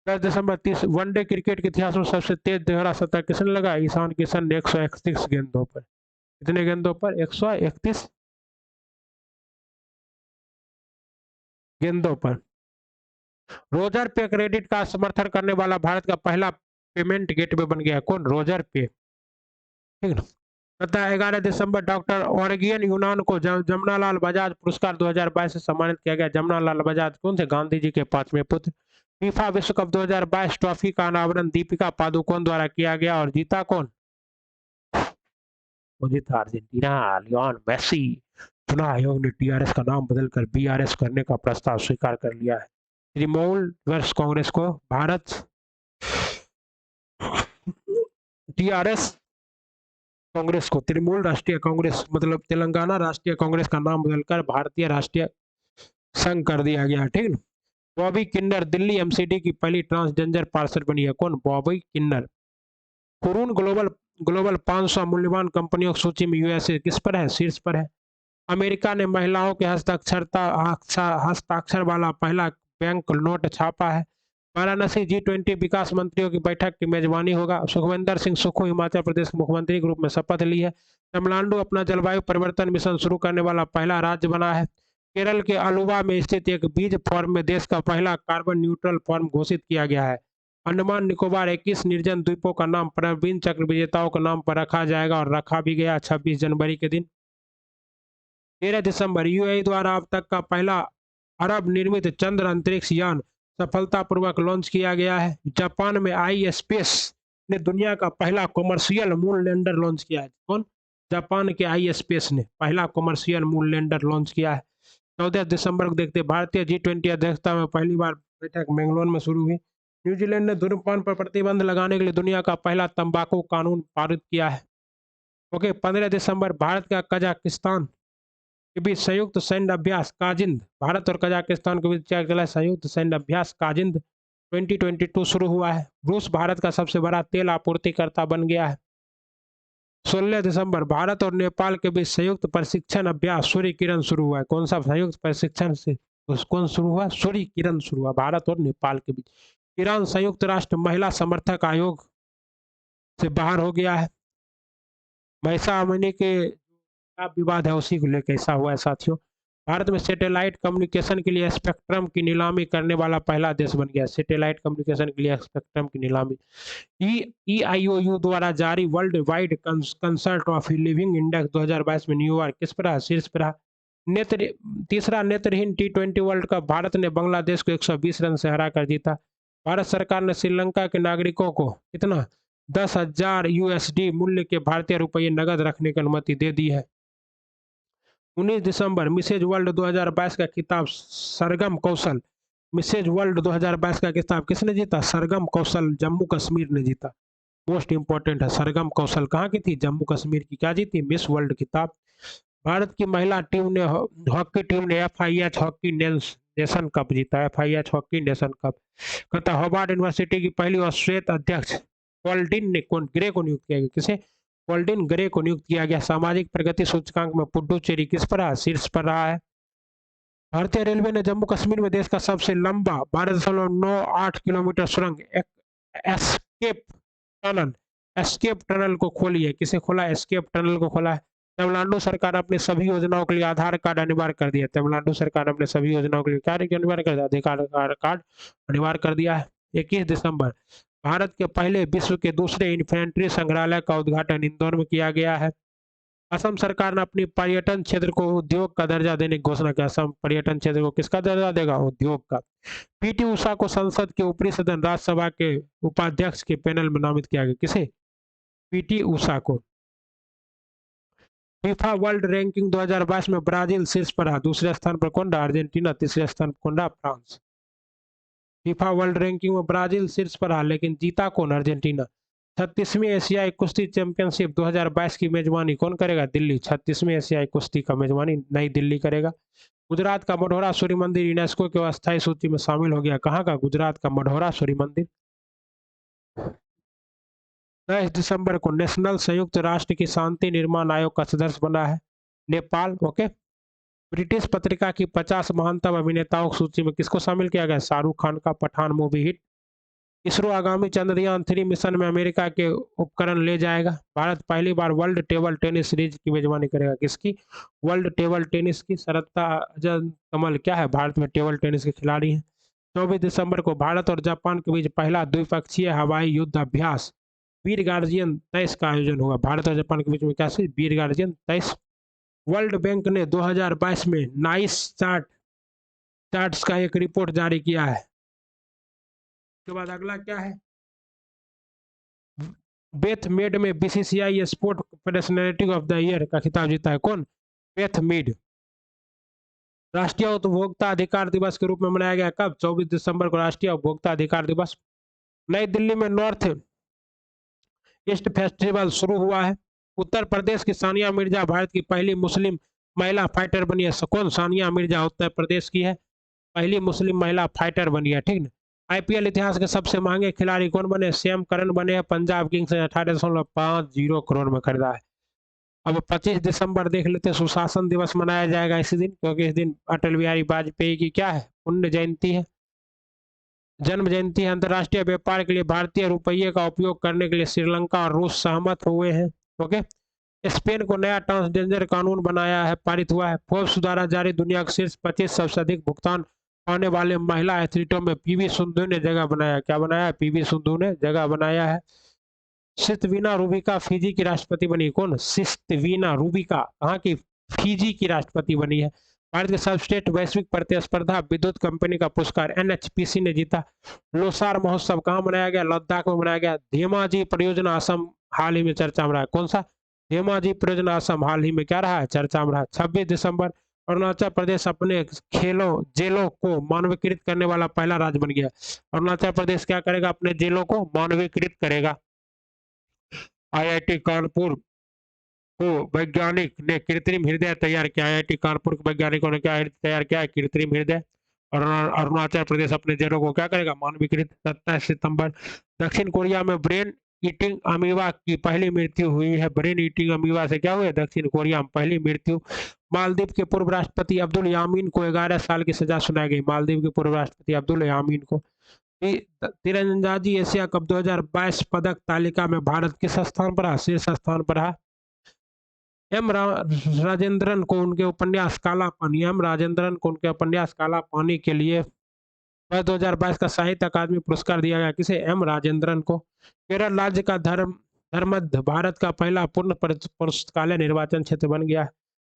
10 दिसंबर 30 वनडे क्रिकेट के इतिहास में सबसे तेज दोहरा शतक किसने लगा, ईशान किशन ने 131 गेंदों पर। कितने गेंदों पर, 131 गेंदों पर। रोजर पे क्रेडिट का समर्थन करने वाला भारत का पहला पेमेंट गेटवे बन गया। कौन, रोजर पे, ठीक है। तथा 11 दिसंबर डॉक्टर ऑर्गियन यूनान को जमनालाल बजाज पुरस्कार 2022 से सम्मानित किया गया। जमनालाल बजाज कौन थे, गांधी जी के 5वें पुत्र। फीफा विश्व कप 2022 ट्रॉफी का अनावरण दीपिका पादुकोण द्वारा किया गया और जीता कौन, वो जीता अर्जेंटीना, लियोन मेसी। चुनाव आयोग ने टीआरएस का नाम बदलकर बीआरएस करने का प्रस्ताव स्वीकार कर लिया है। तृणमूल वर्ष कांग्रेस को भारत टीआरएस कांग्रेस को तृणमूल राष्ट्रीय कांग्रेस मतलब तेलंगाना राष्ट्रीय कांग्रेस का नाम बदलकर भारतीय राष्ट्रीय संघ कर दिया गया, ठीक है। बॉबी किन्नर दिल्ली एमसीडी की पहली ट्रांसजेंडर पार्षद बनी है। कौन, बॉबी किन्नर। कुरून ग्लोबल 500 मूल्यवान कंपनियों की सूची में यूएसए किस पर है, शीर्ष पर है। अमेरिका ने महिलाओं के हस्ताक्षर वाला पहला बैंक नोट छापा है। वाराणसी G20 विकास मंत्रियों की बैठक की मेजबानी होगा। सुखविंदर सिंह सुक्खू हिमाचल प्रदेश के मुख्यमंत्री के रूप में शपथ ली है। तमिलनाडु अपना जलवायु परिवर्तन मिशन शुरू करने वाला पहला राज्य बना है। केरल के अलुवा में स्थित एक बीज फॉर्म में देश का पहला कार्बन न्यूट्रल फॉर्म घोषित किया गया है। अंडमान निकोबार 21 निर्जन द्वीपों का नाम प्रवीण चक्र विजेताओं के नाम पर रखा जाएगा और रखा भी गया 26 जनवरी के दिन। 13 दिसंबर यूएई द्वारा अब तक का पहला अरब निर्मित चंद्र अंतरिक्ष यान सफलतापूर्वक लॉन्च किया गया है। जापान में आई स्पेस ने दुनिया का पहला कॉमर्शियल मून लैंडर लॉन्च किया है। कौन, जापान के ISpace ने पहला कमर्शियल मून लैंडर लॉन्च किया है। 14 दिसंबर को देखते हैं भारतीय G20 अध्यक्षता में पहली बार बैठक बेंगलोर में शुरू हुई। न्यूजीलैंड ने धूम्रपान पर प्रतिबंध लगाने के लिए दुनिया का पहला तंबाकू कानून पारित किया है। ओके, 15 दिसंबर भारत का कजाकिस्तान के बीच संयुक्त सैन्य अभ्यास काजिंद, भारत और कजाकिस्तान के बीच क्या चला है? संयुक्त सैन्य अभ्यास काजिंद 2022 शुरू हुआ है। रूस भारत का सबसे बड़ा तेल आपूर्तिकर्ता बन गया है। 16 दिसंबर भारत और नेपाल के बीच संयुक्त प्रशिक्षण अभ्यास सूर्य किरण शुरू हुआ है। कौन सा संयुक्त प्रशिक्षण से कौन शुरू हुआ? सूर्य किरण शुरू हुआ भारत और नेपाल के बीच। ईरान संयुक्त राष्ट्र महिला समर्थक आयोग से बाहर हो गया है। महिसा अमनी के विवाद है उसी को लेकर ऐसा हुआ है साथियों। भारत में सैटेलाइट कम्युनिकेशन के लिए स्पेक्ट्रम की नीलामी करने वाला पहला देश बन गया। सैटेलाइट कम्युनिकेशन के लिए स्पेक्ट्रम की नीलामी। EIOU द्वारा जारी world wide concert of living index 2022 में न्यूयॉर्क किस पर रहा? शीर्ष पर रहा। तीसरा नेत्रहीन T20 वर्ल्ड कप भारत ने बांग्लादेश को 120 रन से हरा कर जीता। भारत सरकार ने श्रीलंका के नागरिकों को कितना 10,000 USD मूल्य के भारतीय रुपये नगद रखने की अनुमति दे दी है। 19 दिसंबर मिसेज वर्ल्ड 2022 का खिताब सरगम कौशल, मिसेज वर्ल्ड 2022 का खिताब किसने जीता? सरगम कौशल जम्मू कश्मीर ने जीता। मोस्ट इंपॉर्टेंट है, सरगम कौशल कहाँ की थी? जम्मू कश्मीर की। क्या जीती? मिस वर्ल्ड खिताब। भारत की महिला टीम ने हॉकी टीम ने FIH हॉकी नेशन कप जीता। FIH hockey nation cup. कहता हार्वर्ड यूनिवर्सिटी की पहली और श्वेत अध्यक्ष कॉल्डिन ने ग्रे को नियुक्त किया गया। किसे? कॉल्डिन ग्रे को नियुक्त किया गया। सामाजिक प्रगति सूचकांक में पुडुचेरी किस पर रहा? शीर्ष पर रहा है। भारतीय रेलवे ने जम्मू कश्मीर में देश का सबसे लंबा 12.98 किलोमीटर सुरंग एस्केप टनल को खोली है। किसे खोला? एस्केप टनल को खोला है। तमिलनाडु सरकार अपनी सभी योजनाओं के लिए आधार कार्ड अनिवार्य कर दिया। तमिलनाडु सरकार अपने सभी योजनाओं के लिए क्या अनिवार्य कर दिया? आधार कार्ड अनिवार्य कर दिया है। 21 दिसंबर भारत के पहले विश्व के दूसरे इन्फेंट्री संग्रहालय का उद्घाटन इंदौर में किया गया है। असम सरकार ने अपनी पर्यटन क्षेत्र को उद्योग का दर्जा देने की घोषणा की। असम पर्यटन क्षेत्र को किसका दर्जा देगा? उद्योग का। PT उषा को संसद के ऊपरी सदन राज्यसभा के उपाध्यक्ष के पैनल में नामित किया गया। किसे? PT उषा को। फीफा वर्ल्ड रैंकिंग 2022 में ब्राजील शीर्ष पर रहा। दूसरे स्थान पर कौन रहा? अर्जेंटीना। तीसरे स्थान पर कौन रहा? फ्रांस। फीफा वर्ल्ड रैंकिंग में ब्राजील शीर्ष पर रहा लेकिन जीता कौन? अर्जेंटीना। 36वीं एशियाई कुश्ती चैंपियनशिप 2022 की मेजबानी कौन करेगा? दिल्ली। 36वीं एशियाई कुश्ती का मेजबानी नई दिल्ली करेगा। गुजरात का मढ़ौरा सूर्य मंदिर यूनेस्को के अस्थायी सूची में शामिल हो गया। कहाँ का? गुजरात का मढ़ौरा सूर्य मंदिर। 10 दिसंबर को नेशनल संयुक्त राष्ट्र की शांति निर्माण आयोग का सदस्य बना है नेपाल। ओके। ब्रिटिश पत्रिका की 50 महानतम अभिनेताओं की सूची में किसको शामिल किया गया? शाहरुख खान का पठान मूवी हिट। इसरो आगामी चंद्रयान 3 मिशन में अमेरिका के उपकरण ले जाएगा। भारत पहली बार वर्ल्ड टेबल टेनिस सीरीज की मेजबानी करेगा। किसकी? वर्ल्ड टेबल टेनिस की। सरत्ता अजन कमल क्या है? भारत में टेबल टेनिस के खिलाड़ी हैं। 24 दिसंबर को भारत और जापान के बीच पहला द्विपक्षीय हवाई युद्ध अभ्यास वीर गार्जियन 23 का आयोजन होगा। भारत और जापान के बीच में क्या? वीर गार्जियन 23। वर्ल्ड बैंक ने 2022 में नाइस चार्ट्स का एक रिपोर्ट जारी किया है। उसके बाद अगला क्या है? बेथ मेड में BCCI sport personality of the year का खिताब जीता है। कौन? Beth made. राष्ट्रीय उपभोक्ता अधिकार दिवस के रूप में मनाया गया कब? 24 दिसंबर को राष्ट्रीय उपभोक्ता अधिकार दिवस। नई दिल्ली में नॉर्थ ईस्ट फेस्टिवल शुरू हुआ है। उत्तर प्रदेश की सानिया मिर्जा भारत की पहली मुस्लिम महिला फाइटर बनी है। कौन? सानिया मिर्जा उत्तर प्रदेश की है, पहली मुस्लिम महिला फाइटर बनी है। ठीक ना। IPL इतिहास के सबसे महंगे खिलाड़ी कौन बने? सैम करन बने हैं। पंजाब किंग्स ने 18.50 करोड़ में खरीदा है। अब 25 दिसंबर देख लेते हैं, सुशासन दिवस मनाया जाएगा इसी दिन, क्योंकि इस दिन अटल बिहारी वाजपेयी की क्या है? पुण्य जयंती है, जन्म जयंती है। अंतर्राष्ट्रीय व्यापार के लिए भारतीय रुपये का उपयोग करने के लिए श्रीलंका और रूस सहमत हुए हैं। ओके। स्पेन को नया ट्रांसजेंडर कानून बनाया है, पारित हुआ है। फोर्ब्स द्वारा जारी दुनिया के शीर्ष 25 सबसे अधिक भुगतान पाने वाले महिला एथलीटों में PV सिंधु ने जगह बनाया। क्या बनाया? PV सिंधु ने जगह बनाया है। सिस्टवीना रूबिका फिजी की राष्ट्रपति बनी। कौन? सिस्टवीना रूबिका कहाँ की? फिजी की राष्ट्रपति बनी है। भारत के सर्वश्रेष्ठ वैश्विक प्रतिस्पर्धा विद्युत कंपनी का पुरस्कार NHPC ने जीता। लोसार महोत्सव कहाँ मनाया गया? लद्दाख में मनाया गया। धेमाजी परियोजना असम हाल ही में चर्चा में रहा। कौन सा? धेमाजी परियोजना असम हाल ही में क्या रहा है, चर्चा में रहा। 26 दिसंबर, अरुणाचल प्रदेश अपने खेलों जेलों को मानवीकृत करने वाला पहला राज्य बन गया। अरुणाचल प्रदेश क्या करेगा, अपने जेलों को मानवीकृत करेगा। आईआईटी कानपुर को वैज्ञानिक ने कृत्रिम हृदय तैयार किया। आईआईटी कानपुर के वैज्ञानिकों ने क्या तैयार किया है, कृत्रिम हृदय। और अरुणाचल प्रदेश अपने जेलों को क्या करेगा, मानवीकृत। 27 सितंबर, दक्षिण कोरिया में ब्रेन ईटिंग अमीबा की पहली मृत्यु हुई है। ब्रेन ईटिंग अमीबा से क्या हुआ है, दक्षिण कोरिया में पहली मृत्यु। मालदीव के पूर्व राष्ट्रपति अब्दुल यामीन को 11 साल की सजा सुनाई गई। मालदीव के पूर्व राष्ट्रपति अब्दुल यामीन को। तीरंदाजी एशिया कप 2022 पदक तालिका में भारत किस स्थान पर रहा, शीर्ष स्थान पर रहा। राजेंद्रन को उनके उपन्यास काला पानी, राजेंद्रन को उनके उपन्यास काला पानी के लिए 2022 का साहित्य अकादमी पुरस्कार दिया गया। किसे, एम राजेंद्रन को। केरल राज्य का धर्मध्य भारत का पहला पूर्ण पुस्तकालय निर्वाचन क्षेत्र बन गया।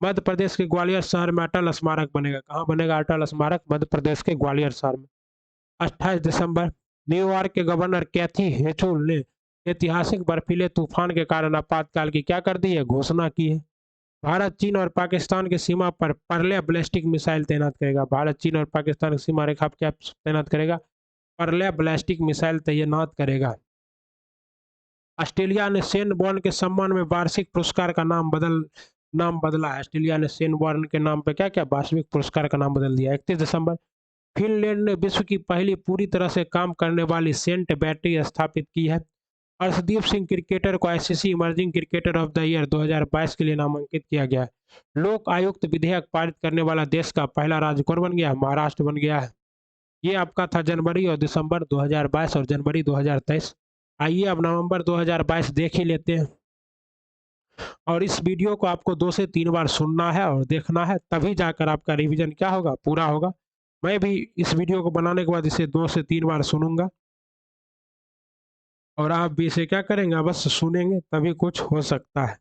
मध्य प्रदेश के ग्वालियर शहर में अटल स्मारक बनेगा। कहाँ बनेगा अटल स्मारक, मध्य प्रदेश के ग्वालियर शहर में। 28 दिसंबर, न्यूयॉर्क के गवर्नर कैथी हेचुल ने ऐतिहासिक बर्फीले तूफान के कारण आपातकाल की क्या कर दी है, घोषणा की है। भारत चीन और पाकिस्तान की सीमा पर परले बैलिस्टिक मिसाइल तैनात करेगा। भारत चीन और पाकिस्तान की सीमा रेखा पर क्या तैनात करेगा, परले बैलिस्टिक मिसाइल तैनात करेगा। ऑस्ट्रेलिया ने शेन बॉर्न के सम्मान में वार्षिक पुरस्कार का नाम बदला है। ऑस्ट्रेलिया ने शेन बॉर्न के नाम पर क्या क्या वार्षिक पुरस्कार का नाम बदल दिया। 31 दिसंबर, फिनलैंड ने विश्व की पहली पूरी तरह से काम करने वाली सेंट बैटरी स्थापित की है। अर्शदीप सिंह क्रिकेटर को ICC emerging cricketer of the year 2022 के लिए नामांकित किया गया है। लोक आयुक्त विधेयक पारित करने वाला देश का पहला राज्य कौन बन गया, महाराष्ट्र बन गया है। ये आपका था जनवरी और दिसंबर 2022 और जनवरी 2023। आइए अब नवंबर 2022 देख ही लेते हैं। और इस वीडियो को आपको 2 से 3 बार सुनना है और देखना है, तभी जाकर आपका रिवीजन क्या होगा, पूरा होगा। मैं भी इस वीडियो को बनाने के बाद इसे 2 से 3 बार सुनूंगा और आप भी इसे क्या करेंगे, बस सुनेंगे, तभी कुछ हो सकता है।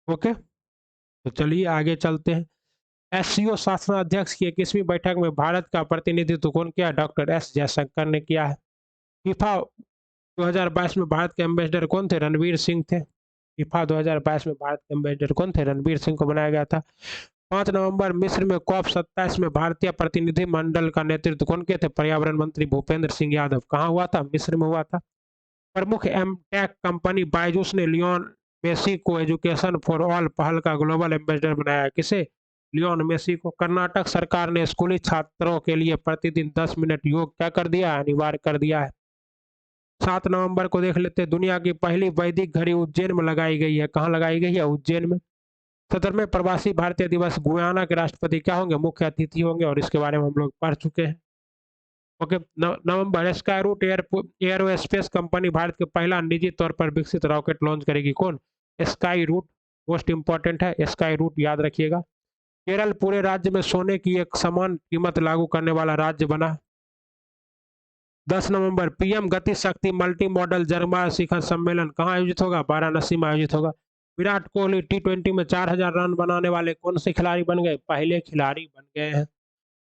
ओके, तो चलिए आगे चलते हैं। एससीओ शासनाध्यक्ष की 21वीं बैठक में भारत का प्रतिनिधित्व कौन किया, डॉक्टर एस जयशंकर ने किया है। फीफा 2022 में भारत के एम्बेसडर कौन थे, रणवीर सिंह थे। फीफा 2022 में भारत के एम्बेसडर कौन थे, रणवीर सिंह को बनाया गया था। 5 नवंबर, मिस्र में COP27 में भारतीय प्रतिनिधि मंडल का नेतृत्व कौन किए थे, पर्यावरण मंत्री भूपेंद्र सिंह यादव। कहाँ हुआ था, मिस्र में हुआ था। प्रमुख एमटेक कंपनी बायजूस ने लियोन मेसी को एजुकेशन फॉर ऑल पहल का ग्लोबल एम्बेसडर बनाया। किसे, लियोन मेसी को। कर्नाटक सरकार ने स्कूली छात्रों के लिए प्रतिदिन 10 मिनट योग क्या कर दिया, अनिवार्य कर दिया है। 7 नवंबर को देख लेते हैं, दुनिया की पहली वैदिक घड़ी उज्जैन में लगाई गई है। कहाँ लगाई गई है, उज्जैन में। 17वें प्रवासी भारतीय दिवस, गुयाना के राष्ट्रपति क्या होंगे, मुख्य अतिथि होंगे, और इसके बारे में हम लोग पढ़ चुके हैं। ओके, नवंबर, स्काई रूट एयरोस्पेस कंपनी भारत के पहला निजी तौर पर विकसित रॉकेट लॉन्च करेगी। कौन, स्काई रूट, मोस्ट इंपॉर्टेंट है, स्काई रूट याद रखिएगा। केरल पूरे राज्य में सोने की एक समान कीमत लागू करने वाला राज्य बना। 10 नवंबर, पीएम गति शक्ति मल्टी मॉडल जरमा शिखर सम्मेलन कहाँ आयोजित होगा, वाराणसी में आयोजित होगा। विराट कोहली T20 में 4000 रन बनाने वाले कौन से खिलाड़ी बन गए, पहले खिलाड़ी बन गए हैं।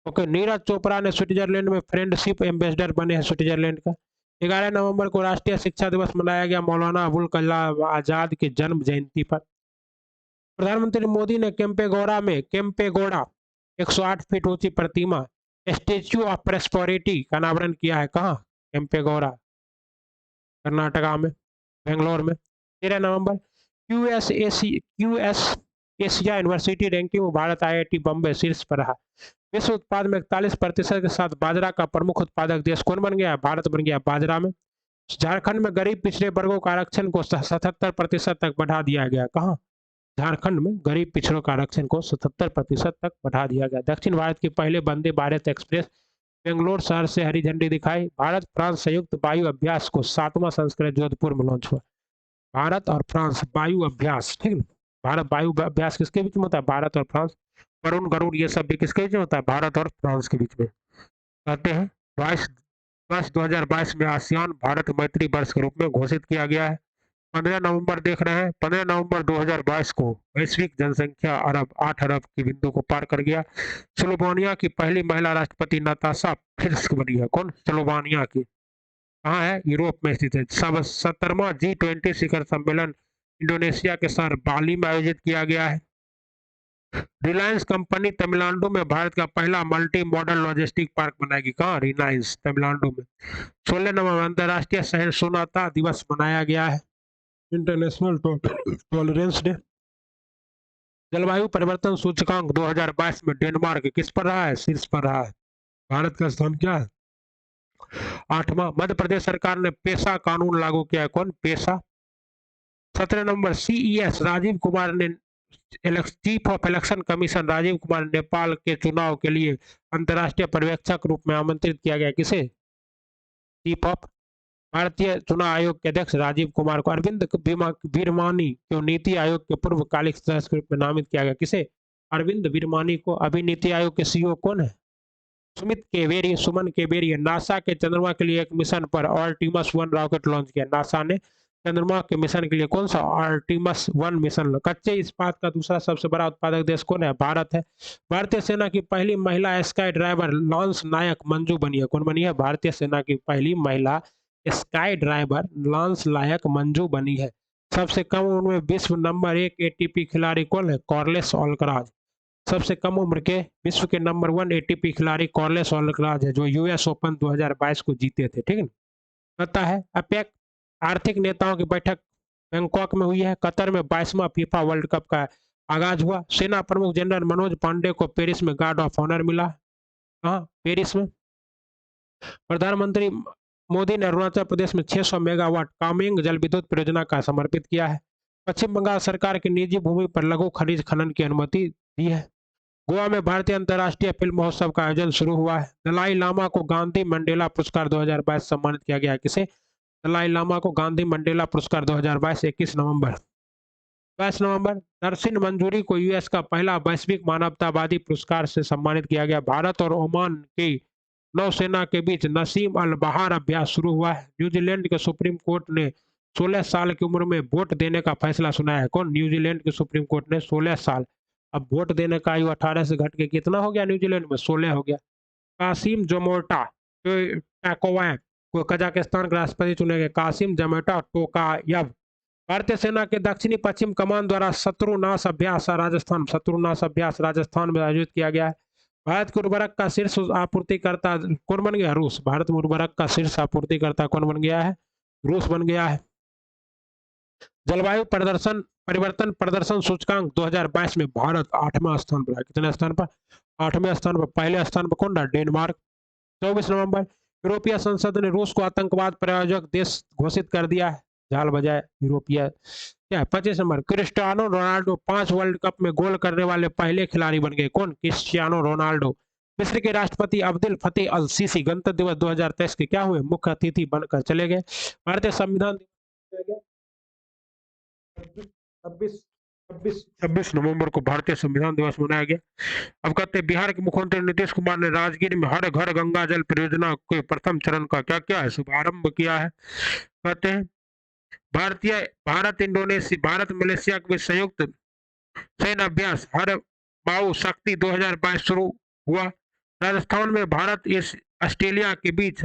ओके, नीरज चोपड़ा ने स्विट्जरलैंड में फ्रेंडशिप एम्बेसडर बने हैं स्विट्जरलैंड का। 11 नवंबर को राष्ट्रीय शिक्षा दिवस मनाया गया, मौलाना अबुल कलाम आजाद की जन्म जयंती पर। प्रधानमंत्री मोदी ने केम्पेगौड़ा 108 फीट ऊंची प्रतिमा स्टेच्यू ऑफ प्रेस्पोरिटी का अनावरण किया है। कहाँ, केम्पेगौड़ा, कर्नाटका में, बेंगलोर में। 13 नवंबर, क्यूएस एशिया यूनिवर्सिटी रैंकिंग में भारत आईआईटी बॉम्बे शीर्ष पर रहा। विश्व उत्पाद में 41% के साथ बाजरा का प्रमुख उत्पादक देश कौन बन गया, भारत बन गया बाजरा में। झारखंड में गरीब पिछड़े वर्गों का आरक्षण को 77% तक बढ़ा दिया गया। कहाँ, झारखंड में गरीब पिछड़ों का आरक्षण को 77% तक बढ़ा दिया गया। दक्षिण भारत की पहले वंदे भारत एक्सप्रेस बेंगलोर शहर से हरी झंडी दिखाई। भारत फ्रांस संयुक्त वायु अभ्यास को 7वां संस्करण जोधपुर में लॉन्च हुआ। भारत और फ्रांस वायु अभ्यास, ठीक है। भारत वायु अभ्यास किसके बीच में होता है, भारत और फ्रांस। वरुण गरुड़ ये सब भी किसके बीच में होता है, भारत और फ्रांस के बीच में। कहते हैं 2022 में आसियान भारत मैत्री वर्ष के रूप में घोषित किया गया है। 15 नवंबर देख रहे हैं, 15 नवंबर 2022 को वैश्विक जनसंख्या 8 अरब की बिंदु को पार कर गया। स्लोवानिया की पहली महिला राष्ट्रपति नताशा फिर्स्क बनी है। कौन, स्लोवानिया की। कहाँ है, यूरोप में स्थित है। 17वां G20 शिखर सम्मेलन इंडोनेशिया के शहर बाली में आयोजित किया गया है। रिलायंस कंपनी तमिलनाडु में भारत का पहला मल्टी मॉडल लॉजिस्टिक पार्क बनाएगी। कहाँ? रिलायंस तमिलनाडु में। 16 नवंबर अंतर्राष्ट्रीय सहिष्णुता दिवस मनाया गया है, इंटरनेशनल टॉलरेंस डे। जलवायु परिवर्तन सूचकांक 2022 में डेनमार्क किस पर रहा है? शीर्ष पर रहा है। भारत का स्थान क्या है? 8वां। मध्य प्रदेश सरकार ने पेशा कानून लागू किया है। कौन? पेशा। 17 नंबर CES राजीव कुमार ने chief of election commission Rajiv Kumar Nepal के चुनाव के लिए अंतर्राष्ट्रीय पर्यवेक्षक रूप में आमंत्रित किया गया। किसे? Chief of. भारतीय चुनाव आयोग के अध्यक्ष राजीव कुमार को अरविंद वीरमानी को नीति आयोग के पूर्वकालिक सदस्य के रूप में नामित किया गया। किसे? अरविंद वीरमानी को। अभी नीति आयोग के CEO कौन है? सुमन केवेरी। नासा के चंद्रमा के लिए एक मिशन पर आर्टिमस 1 रॉकेट लॉन्च किया। नासा ने चंद्रमा के मिशन के लिए कौन सा? Artemis 1 mission. कच्चे इस्पात का दूसरा सबसे बड़ा उत्पादक देश कौन है? भारत है। भारतीय सेना की पहली महिला स्काई ड्राइवर लांस नायक मंजू बनी है। कौन बनी है? भारतीय सेना की पहली महिला स्काई ड्राइवर लांस नायक मंजू बनी है। सबसे कम उम्र में विश्व नंबर 1 ATP खिलाड़ी कौन है? Carlos Alcaraz. सबसे कम उम्र के विश्व के नंबर 1 ATP खिलाड़ी कार्लोस अल्कराज है, जो US ओपन 2022 को जीते थे। ठीक है। पता है अपेक आर्थिक नेताओं की बैठक बैंकॉक में हुई है। कतर में 22वां फीफा वर्ल्ड कप का आगाज हुआ। सेना प्रमुख जनरल मनोज पांडे को पेरिस में गार्ड ऑफ ऑनर मिला। हाँ, पेरिस में। प्रधानमंत्री मोदी ने अरुणाचल प्रदेश में 600 मेगावाट कामेंग जल विद्युत परियोजना का समर्पित किया है। पश्चिम बंगाल सरकार की निजी भूमि पर लघु खनिज खनन की अनुमति दी है। गोवा में भारतीय अंतर्राष्ट्रीय फिल्म महोत्सव का आयोजन शुरू हुआ है। दलाई लामा को गांधी मंडेला पुरस्कार 2022 सम्मानित किया गया है। किसे? दलाई लामा को गांधी मंडेला पुरस्कार 2022 21 नवंबर। 22 नवंबर नरसिन मंजूरी को US का पहला वैश्विक मानवतावादी पुरस्कार से सम्मानित किया गया। भारत और ओमान की नौसेना के बीच नसीम अल बहार अभ्यास शुरू हुआ है। न्यूजीलैंड के सुप्रीम कोर्ट ने 16 साल की उम्र में वोट देने का फैसला सुनाया है। कौन? न्यूजीलैंड के सुप्रीम कोर्ट ने 16 साल। अब वोट देने का आयु 18 से घट के कितना हो गया? न्यूजीलैंड में 16 हो गया। कासिम जोमोटा टोकायव को कजाकिस्तान के राष्ट्रपति चुने गए। कासिम जोमोटा टोकायव। भारतीय सेना के दक्षिणी पश्चिम कमान द्वारा शत्रुनाश अभ्यास राजस्थान में आयोजित किया गया है। भारत के उर्वरक का शीर्ष आपूर्तिकर्ता कौन बन गया? रूस। भारत में उर्वरक का शीर्ष आपूर्तिकर्ता कौन बन गया है? रूस बन गया है। जलवायु परिवर्तन प्रदर्शन सूचकांक 2022 में भारत 8वां स्थान पर है। कितने स्थान पर? 8वें स्थान पर। पहले स्थान पर कौन रहा? डेनमार्क। 24 नवंबर यूरोपीय संसद ने रूस को आतंकवाद प्रायोजक देश घोषित कर दिया है। झाल बजाए यूरोपीय। क्या? 25 number Cristiano Ronaldo 5 world cup में गोल करने वाले पहले खिलाड़ी बन गए। कौन? Cristiano Ronaldo. मिस्र के राष्ट्रपति अब्दुल फतेह अल सीसी गणतंत्र दिवस 2023 के क्या हुए? मुख्य अतिथि बनकर चले गए। भारतीय संविधान 26 नवंबर को भारतीय संविधान दिवस मनाया गया। अब कहते हैं बिहार के मुख्यमंत्री नीतीश कुमार ने राजगीर में हर घर गंगा जल परियोजना के प्रथम चरण का क्या किया है? शुभारंभ किया है। कहते हैं भारत मलेशिया के संयुक्त सैन्य अभ्यास हर बाहु शक्ति 2022 शुरू हुआ। राजस्थान में भारत ऑस्ट्रेलिया के बीच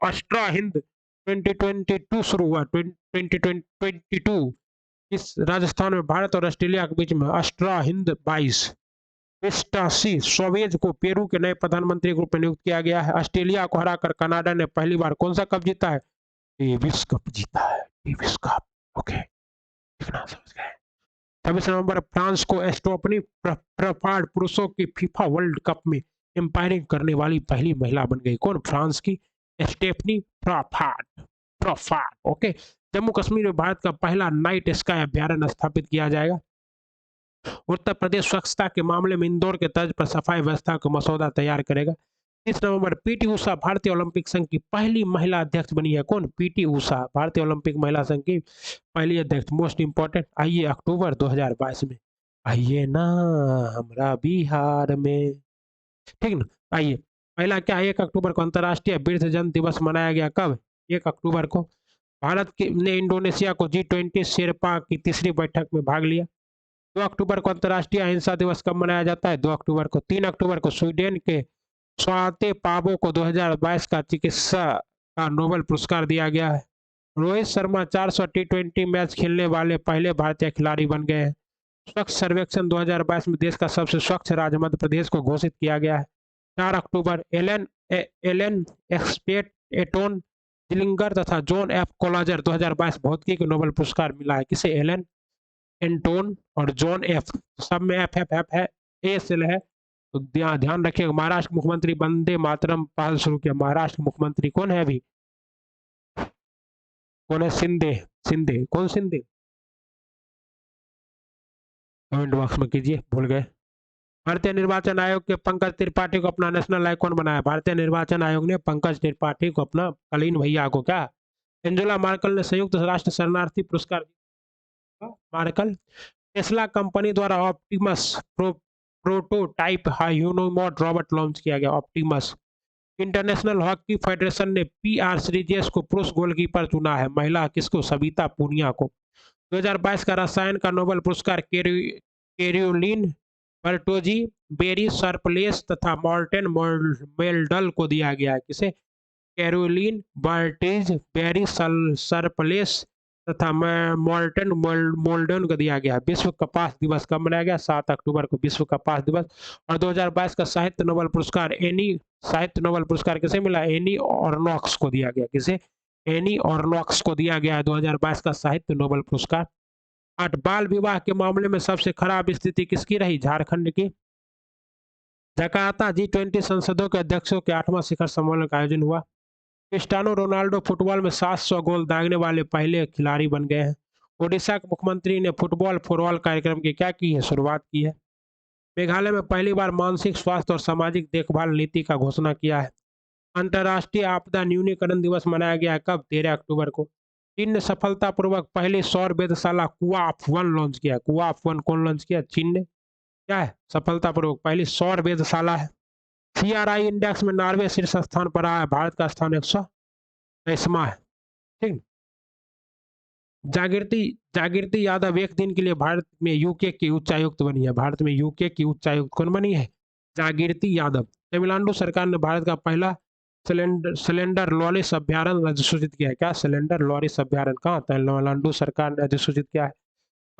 अष्टा हिंद 2022 शुरू हुआ। 2022 इस राजस्थान में भारत और ऑस्ट्रेलिया के बीच में अष्टा हिंद 22। क्रिस्टासी सोवेज को पेरू के नए प्रधानमंत्री के रूप में नियुक्त किया गया है। ऑस्ट्रेलिया को हराकर कनाडा ने पहली बार कौन सा कप जीता है? डेविस कप जीता है। Davis cup. ओके, समझ गए। 26 नवंबर फ्रांस को एस्टोपनी प्रफार्ड पुरुषों की फीफा वर्ल्ड कप में एम्पायरिंग करने वाली पहली महिला बन गई। कौन? फ्रांस की स्टेफनी प्रफार्ड। ओके। जम्मू कश्मीर में भारत का पहला नाइट स्काई अभ्यारण्य स्थापित किया जाएगा। उत्तर प्रदेश स्वच्छता के मामले में इंदौर के तर्ज पर सफाई व्यवस्था का मसौदा तैयार करेगा। 30 नवंबर PT उषा भारतीय ओलंपिक संघ की पहली महिला अध्यक्ष बनी है। कौन? PT उषा भारतीय ओलंपिक महिला संघ की पहली अध्यक्ष। मोस्ट इंपोर्टेंट आइए अक्टूबर 2022 में आइए ना हमारा बिहार में। ठीक ना? आइए पहला क्या? 1 अक्टूबर को अंतर्राष्ट्रीय वृद्धजन दिवस मनाया गया। कब? 1 अक्टूबर को। भारत ने इंडोनेशिया को G20 शेरपा की तीसरी बैठक में भाग लिया। 2 अक्टूबर को अंतर्राष्ट्रीय अहिंसा दिवस कब मनाया जाता है? 2 अक्टूबर को। 3 अक्टूबर को स्वीडन के स्वाते पाबो को 2022 का चिकित्सा का नोबेल पुरस्कार दिया गया है। रोहित शर्मा 400 टी20 मैच खेलने वाले पहले भारतीय खिलाड़ी बन गए हैं। स्वच्छ सर्वेक्षण 2022 में देश का सबसे स्वच्छ राज्य मध्य प्रदेश को घोषित किया गया है। 4 अक्टूबर एलन एक्सपेट एटोन जिलिंगर तथा जॉन एफ कोलाजर 2022 भौतिकी को नोबेल पुरस्कार मिला है। किसे? एलन, एंटोन और जॉन एफ, सब में एफ एफ एफ है, ए से है, तो ध्यान रखिएगा। महाराष्ट्र मुख्यमंत्री वंदे मातरम पहल शुरू किया। महाराष्ट्र मुख्यमंत्री कौन है अभी? कौन है? शिंदे। शिंदे कौन? शिंदे कमेंट बॉक्स में कीजिए, भूल गए। भारतीय निर्वाचन आयोग के पंकज त्रिपाठी को अपना नेशनल आइकॉन बनाया। भारतीय निर्वाचन आयोग ने पंकज त्रिपाठी को अपना कलीन भैया को क्या? एंजेला मार्कल ने संयुक्त राष्ट्र शरणार्थी पुरस्कार दिया। मार्कल। टेस्ला कंपनी द्वारा Optimus prototype humanoid robot launch किया गया। ऑप्टिमस। इंटरनेशनल हॉकी फेडरेशन ने पीआर श्रीजेश को पुरुष गोलकीपर चुना है। महिला किसको? सविता पूनिया को। 2022 का रसायन का नोबेल पुरस्कार कैरोलिन बर्टोजी, बेरी सर्पलेस तथा मॉर्टेन मेल्डल को दिया गया है। किसे? कैरोलिन बर्टिज, बेरी सर्पलेस तथा मॉर्टेन मोल्डन को दिया गया। विश्व कपास दिवस कब मनाया गया? 7 अक्टूबर को विश्व कपास दिवस। और 2022 का साहित्य नोबेल पुरस्कार साहित्य नोबेल पुरस्कार किसे मिला? एनी ऑर्नोक्स को दिया गया। किसे? एनी ऑर्नोक्स को दिया गया 2022 का साहित्य नोबेल पुरस्कार। 8 बाल विवाह के मामले में सबसे खराब स्थिति किसकी रही? झारखंड की। जकार्ता G20 संसदों के अध्यक्षों के 8वां शिखर सम्मेलन का आयोजन हुआ। क्रिस्टियानो रोनाल्डो फुटबॉल में 700 गोल दागने वाले पहले खिलाड़ी बन गए हैं। ओडिशा के मुख्यमंत्री ने फुटबॉल फॉर ऑल कार्यक्रम की क्या की है? शुरुआत की है। मेघालय में पहली बार मानसिक स्वास्थ्य और सामाजिक देखभाल नीति का घोषणा किया है। अंतर्राष्ट्रीय आपदा न्यूनीकरण दिवस मनाया गया है कब? 13 अक्टूबर को। चीन ने सफलतापूर्वक पहली सौर वेधशाला कुआफ-1 लॉन्च किया। कुआफ-1 कौन लॉन्च किया? चीन ने। क्या है? सफलतापूर्वक पहली सौर वेधशाला है। CRI इंडेक्स में नॉर्वे शीर्ष स्थान पर आया है। भारत का स्थान 123वां है। ठीक। जागृति यादव एक दिन के लिए भारत में यूके की उच्चायुक्त बनी है। भारत में यूके की उच्चायुक्त कौन बनी है? जागृति यादव। तमिलनाडु सरकार ने भारत का पहला सिलेंडर लॉरिस अभ्यारण्य अधिसूचित किया है। क्या? सिलेंडर लॉरिस अभ्यारण्य कहाँ? तमिलनाडु सरकार ने अधिसूचित किया है।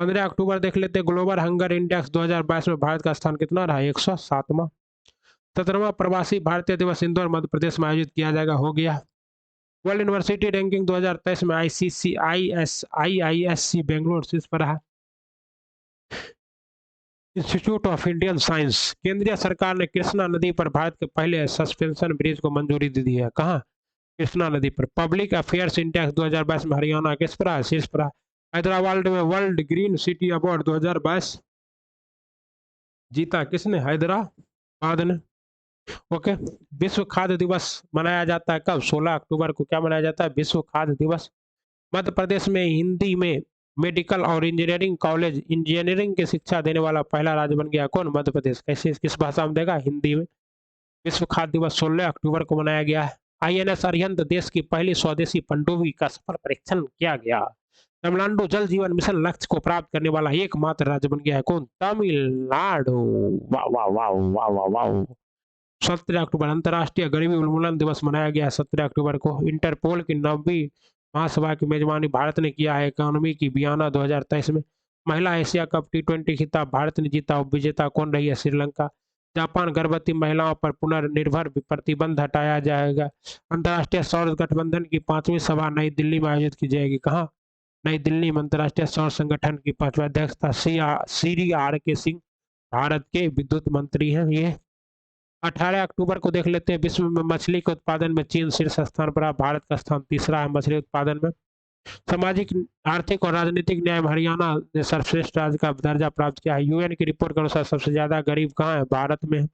15 अक्टूबर देख लेते हैं। ग्लोबल हंगर इंडेक्स 2022 में भारत का स्थान कितना रहा? 107वां। 17वां प्रवासी भारतीय दिवस इंदौर मध्य प्रदेश में आयोजित किया जाएगा। हो गया। वर्ल्ड यूनिवर्सिटी रैंकिंग 2023 में IISc बेंगलोर शीर्ष पर रहा। Institute of Indian science. केंद्रीय सरकार ने कृष्णा नदी पर भारत के पहले सस्पेंशन ब्रिज को मंजूरी दे दी है। कहाँ? कृष्णा नदी पर। पब्लिक अफेयर्स इंडेक्स 2022 में हरियाणा किस पर है? शीर्ष पर है। हैदराबाद में वर्ल्ड ग्रीन सिटी अवार्ड 2022 जीता किसने? हैदराबाद ने। ओके। विश्व खाद्य दिवस मनाया जाता है कब? 16 अक्टूबर को। क्या मनाया जाता है? विश्व खाद्य दिवस। मध्य प्रदेश में हिंदी में मेडिकल और इंजीनियरिंग कॉलेज इंजीनियरिंग की शिक्षा देने वाला पहला राज्य बन गया। कौन? मध्य प्रदेश। कैसे? किस भाषा में देगा? हिंदी में। विश्व खाद्य दिवस 16 अक्टूबर को मनाया गया है। INS अरिहंत देश की पहली स्वदेशी पनडुब्बी का सफल परीक्षण किया गया। तमिलनाडु जल जीवन मिशन लक्ष्य को प्राप्त करने वाला एकमात्र राज्य बन गया है। कौन? तमिलनाडु। वाह वाह वाह वाह वाह वाह। 17 अक्टूबर अंतर्राष्ट्रीय गरीबी उन्मूलन दिवस मनाया गया है। 17 अक्टूबर को। इंटरपोल की 9वीं महासभा की मेजबानी भारत ने किया है। इकोनॉमी की वियना 2023 में। महिला एशिया कप T20 खिताब भारत ने जीता। विजेता कौन रही है? श्रीलंका। जापान गर्भवती महिलाओं पर पुनर्निर्भर प्रतिबंध हटाया जाएगा। अंतर्राष्ट्रीय सौर गठबंधन की 5वीं सभा नई दिल्ली में आयोजित की जाएगी। कहाँ? नई दिल्ली में। अंतर्राष्ट्रीय सौर संगठन की 5वीं अध्यक्षता श्री RK सिंह भारत के विद्युत मंत्री हैं। ये 18 अक्टूबर को देख लेते हैं। विश्व में मछली के उत्पादन में चीन शीर्ष स्थान पर है। भारत का स्थान 3रा है मछली उत्पादन में। सामाजिक आर्थिक और राजनीतिक न्याय में हरियाणा ने सर्वश्रेष्ठ राज्य का दर्जा प्राप्त किया है। UN की रिपोर्ट के अनुसार सबसे ज्यादा गरीब कहाँ है? भारत में।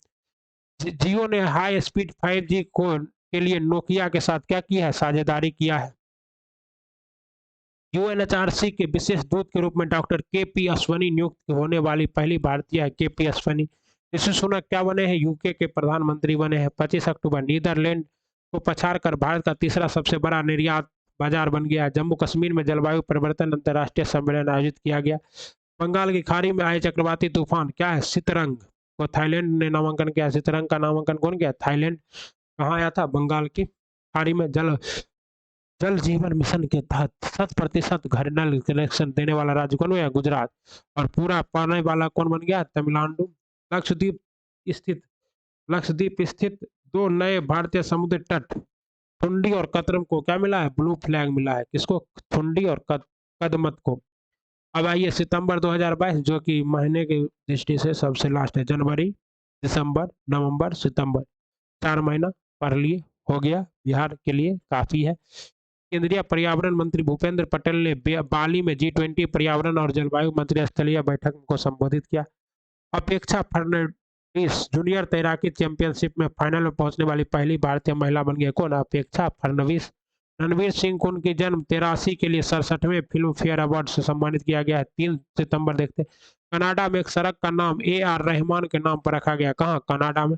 जियो ने हाई स्पीड 5G के लिए नोकिया के साथ क्या किया है? साझेदारी किया है। UNHRC के विशेष दूत के रूप में डॉक्टर KP अश्वनी नियुक्त होने वाली पहली भारतीय है। KP अश्वनी। ऋषि सुनक क्या बने हैं? यूके के प्रधानमंत्री बने हैं। 25 अक्टूबर नीदरलैंड को पछाड़ कर भारत का तीसरा सबसे बड़ा निर्यात बाजार बन गया। जम्मू कश्मीर में जलवायु परिवर्तन अंतर्राष्ट्रीय सम्मेलन आयोजित किया गया। बंगाल की खाड़ी में आए चक्रवाती तूफान क्या है? सितरंग को थाईलैंड ने नामांकन किया। सितरंग का नामांकन कौन किया? थाईलैंड। कहाँ आया था? बंगाल की खाड़ी में जल जीवन मिशन के तहत 100% घर नल कनेक्शन देने वाला राज्य कौन है? गुजरात। और पूरा पाने वाला कौन बन गया? तमिलनाडु। लक्षद्वीप स्थित लक्षद्वीप स्थित 2 नए भारतीय समुद्र तट थुंडी और कतरम को क्या मिला है? ब्लू फ्लैग मिला है। किसको? थुंडी और कदमत को। अब आइए सितंबर 2022 जो कि महीने की दृष्टि से सबसे लास्ट है। जनवरी, दिसंबर, नवंबर, सितंबर, 4 महीना पढ़ लिए, हो गया, बिहार के लिए काफी है। केंद्रीय पर्यावरण मंत्री भूपेंद्र पटेल ने बाली में G20 पर्यावरण और जलवायु मंत्री स्तरीय बैठक को संबोधित किया। अपेक्षा फडणवीस जूनियर तैराकी चैंपियनशिप में फाइनल में पहुंचने वाली पहली भारतीय महिला बन गई। कौन? अपेक्षा फडणवीस। रणवीर सिंह को उनके जन्म 83 के लिए 67वें फिल्म फेयर अवार्ड से सम्मानित किया गया है। 3 सितंबर देखते। कनाडा में एक सड़क का नाम A.R. रहमान के नाम पर रखा गया। कहाँ? कनाडा में।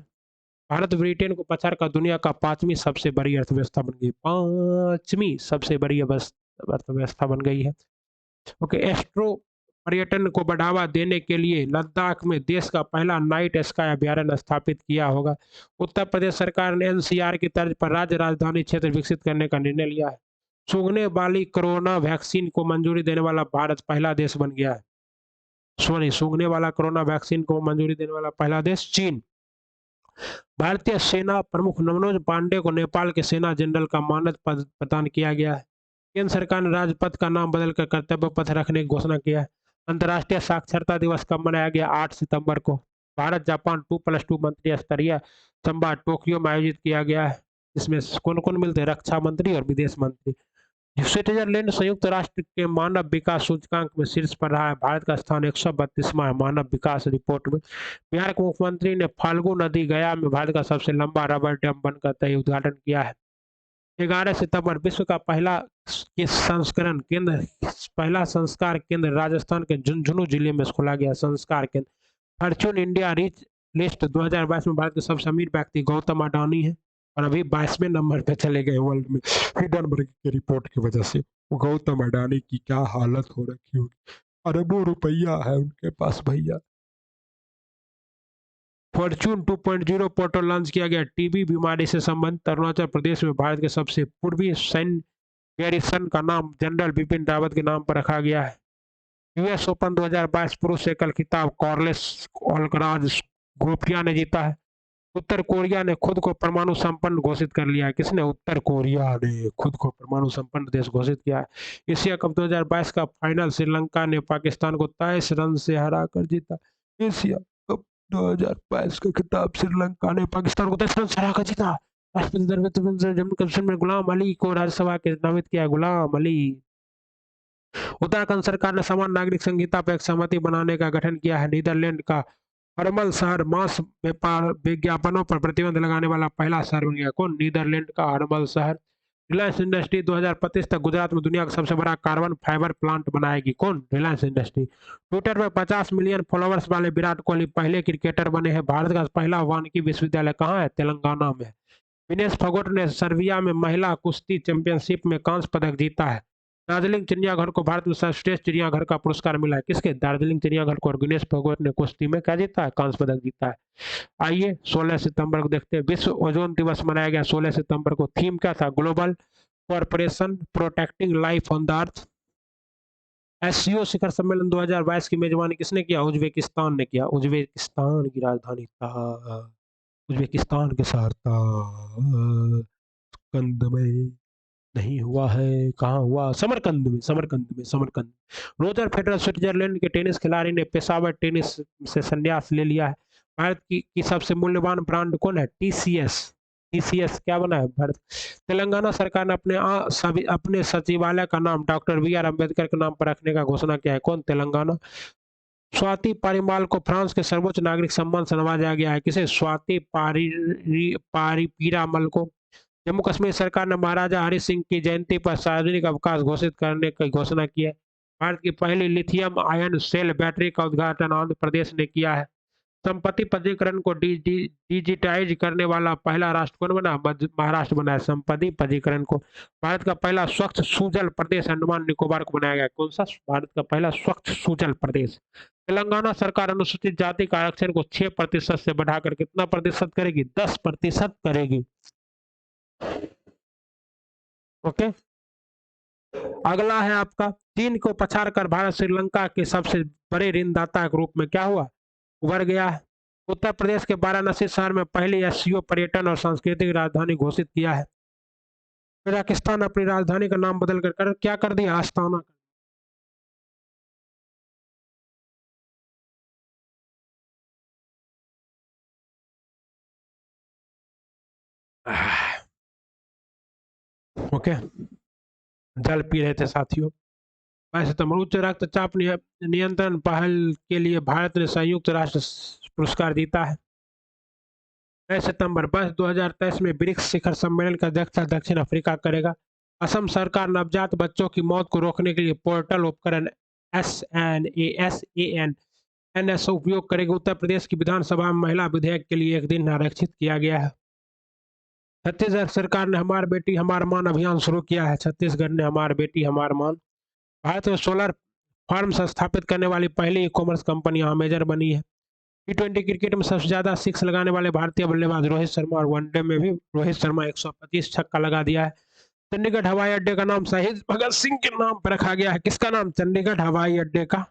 भारत ब्रिटेन को पछाड़कर दुनिया का 5वीं सबसे बड़ी अर्थव्यवस्था बन गई। 5वीं सबसे बड़ी अर्थव्यवस्था बन गई है। ओके, एस्ट्रो पर्यटन को बढ़ावा देने के लिए लद्दाख में देश का पहला नाइट स्काई अभ्यारण्य स्थापित किया होगा। उत्तर प्रदेश सरकार ने एनसीआर की तर्ज पर राज्य राजधानी क्षेत्र विकसित करने का निर्णय लिया है। सूंघने वाली कोरोना वैक्सीन को मंजूरी देने वाला भारत पहला देश बन गया है। सूंघने वाला कोरोना वैक्सीन को मंजूरी देने वाला पहला देश चीन। भारतीय सेना प्रमुख मनोज पांडे को नेपाल के सेना जनरल का मानद पद प्रदान किया गया है। केंद्र सरकार ने राजपथ का नाम बदलकर कर्तव्य पथ रखने की घोषणा किया है। अंतर्राष्ट्रीय साक्षरता दिवस कब मनाया गया? 8 सितंबर को। भारत जापान 2+2 मंत्री स्तरीय संवाद टोक्यो में आयोजित किया गया है। इसमें कौन कौन मिलते हैं? रक्षा मंत्री और विदेश मंत्री। स्विट्जरलैंड संयुक्त राष्ट्र के मानव विकास सूचकांक में शीर्ष पर रहा है। भारत का स्थान 132वां है मानव विकास रिपोर्ट में। बिहार के मुख्यमंत्री ने फाल्गु नदी गया में भारत का सबसे लंबा रबर डैम बनकर तय उद्घाटन किया है। 11 सितंबर विश्व का पहला संस्कार केंद्र राजस्थान के झुंझुनू जिले में खोला गया। संस्कार केंद्र। फॉर्च्यून इंडिया रिच लिस्ट 2022 में भारत के सबसे अमीर व्यक्ति गौतम अडानी है और अभी 22वें नंबर पे चले गए वर्ल्ड में हिडनबर्ग की रिपोर्ट की वजह से। गौतम अडानी की क्या हालत हो रखी होगी, अरबों रुपया है उनके पास भैया। फॉर्च्यून 2.0 पोर्टल लॉन्च किया गया। टीबी बीमारी से संबंधित अरुणाचल प्रदेश में भारत के सबसे पूर्वी सैन्य गैरिसन का नाम जनरल बिपिन रावत के नाम पर रखा गया है। यूएस ओपन 2022 पुरुष एकल खिताब कार्लोस अल्कराज गोफिया ने जीता है। उत्तर कोरिया ने खुद को परमाणु संपन्न घोषित कर लिया है। किसने? उत्तर कोरिया ने खुद को परमाणु संपन्न देश घोषित किया है। एशिया कप 2022 का फाइनल श्रीलंका ने पाकिस्तान को 23 रन से हराकर जीता। एशिया कप 2022 का खिताब श्रीलंका ने पाकिस्तान को 23 रन से हराकर जीता। राष्ट्रपति द्रौपदी जम्मू कश्मीर में गुलाम अली को राज्यसभा के नामित किया। गुलाम अली। उत्तराखंड सरकार ने समान नागरिक संहिता पर एक सहमति बनाने का गठन किया है। नीदरलैंड का हरमल शहर मांस व्यापार विज्ञापनों पर प्रतिबंध लगाने वाला पहला शहर बन गया। कौन? नीदरलैंड का हरमल शहर। रिलायंस इंडस्ट्री 2025 तक गुजरात में दुनिया का सबसे बड़ा कार्बन फाइबर प्लांट बनाएगी। कौन? रिलायंस इंडस्ट्री। ट्विटर पर 50 मिलियन फॉलोअर्स वाले विराट कोहली पहले क्रिकेटर बने हैं। भारत का पहला वानिकी विश्वविद्यालय कहाँ है? तेलंगाना में। विनेश फोगाट ने सर्बिया में महिला कुश्ती चैंपियनशिप में कांस्य पदक जीता है। दार्जिलिंग चिड़ियाघर को भारत में सर्वश्रेष्ठ चिड़ियाघर का पुरस्कार मिला है। किसके? दार्जिलिंग चिड़ियाघर को। और विनेश फोगाट ने कुश्ती में क्या जीता है? कांस्य पदक जीता है। आइए 16 सितंबर को देखते हैं। विश्व ओजोन दिवस मनाया गया 16 सितंबर को। थीम क्या था? Global corporation protecting life on the earth. SCO शिखर सम्मेलन 2022 की मेजबानी किसने किया? उज्बेकिस्तान ने किया। उज्बेकिस्तान की राजधानी था उज्बेकिस्तान के शहर कंद में नहीं हुआ है। कहाँ हुआ? समरकंद में। समरकंद। रोजर फेडरर स्विट्जरलैंड के टेनिस खिलाड़ी ने पेशावर टेनिस से संन्यास ले लिया है। भारत की सबसे मूल्यवान ब्रांड कौन है? टीसीएस। टीसीएस क्या बना है? भारत। तेलंगाना सरकार ने अपने सचिवालय का नाम डॉक्टर बी आर अम्बेडकर के नाम पर रखने का घोषणा किया है। कौन? तेलंगाना। स्वाति पारीमाल को फ्रांस के सर्वोच्च नागरिक सम्मान से नवाजा गया है। किसे? स्वाति पारीपीरामल को। जम्मू कश्मीर सरकार ने महाराजा हरि सिंह की जयंती पर सार्वजनिक अवकाश घोषित करने की घोषणा की है। भारत की पहली लिथियम आयन सेल बैटरी का उद्घाटन आंध्र प्रदेश ने किया है। संपत्ति पंजीकरण को डिजिटाइज करने वाला पहला राष्ट्र कौन बना? महाराष्ट्र बना है संपत्ति पंजीकरण को। भारत का पहला स्वच्छ सुजल प्रदेश अंडमान निकोबार को बनाया गया। कौन सा? भारत का पहला स्वच्छ सुजल प्रदेश। तेलंगाना सरकार अनुसूचित जाति का आरक्षण को 6% से बढ़ाकर कितना प्रतिशत करेगी? 10% करेगी। ओके। अगला है आपका, चीन को पछाड़ कर भारत श्रीलंका के सबसे बड़े ऋणदाता के रूप में क्या हुआ, उभर गया है। उत्तर प्रदेश के वाराणसी शहर में पहली एससीओ पर्यटन और सांस्कृतिक राजधानी घोषित किया है। कजाकिस्तान अपनी राजधानी का नाम बदल कर क्या कर दिया, आस्ताना। ओके, जल पी रहे थे साथियों। 22 सितंबर, उच्च रक्तचाप नियंत्रण पहल के लिए भारत ने संयुक्त राष्ट्र पुरस्कार जीता है। 22 सितंबर, वर्ष 2023 में ब्रिक्स शिखर सम्मेलन का अध्यक्षता दक्षिण अफ्रीका करेगा। असम सरकार नवजात बच्चों की मौत को रोकने के लिए पोर्टल उपकरण SNASAN उपयोग करेगी। उत्तर प्रदेश की विधानसभा में महिला विधेयक के लिए एक दिन आरक्षित किया गया है। छत्तीसगढ़ सरकार ने हमार बेटी हमार मान अभियान शुरू किया है। छत्तीसगढ़ ने हमार बेटी हमार मान। भारत में सोलर फार्म स्थापित करने वाली पहली ई कॉमर्स कंपनी अमेजन बनी है। T20 क्रिकेट में सबसे ज्यादा सिक्स लगाने वाले भारतीय बल्लेबाज रोहित शर्मा, और वनडे में भी रोहित शर्मा 125 छक्का लगा दिया है। चंडीगढ़ हवाई अड्डे का नाम शहीद भगत सिंह के नाम पर रखा गया है। किसका नाम, चंडीगढ़ हवाई अड्डे का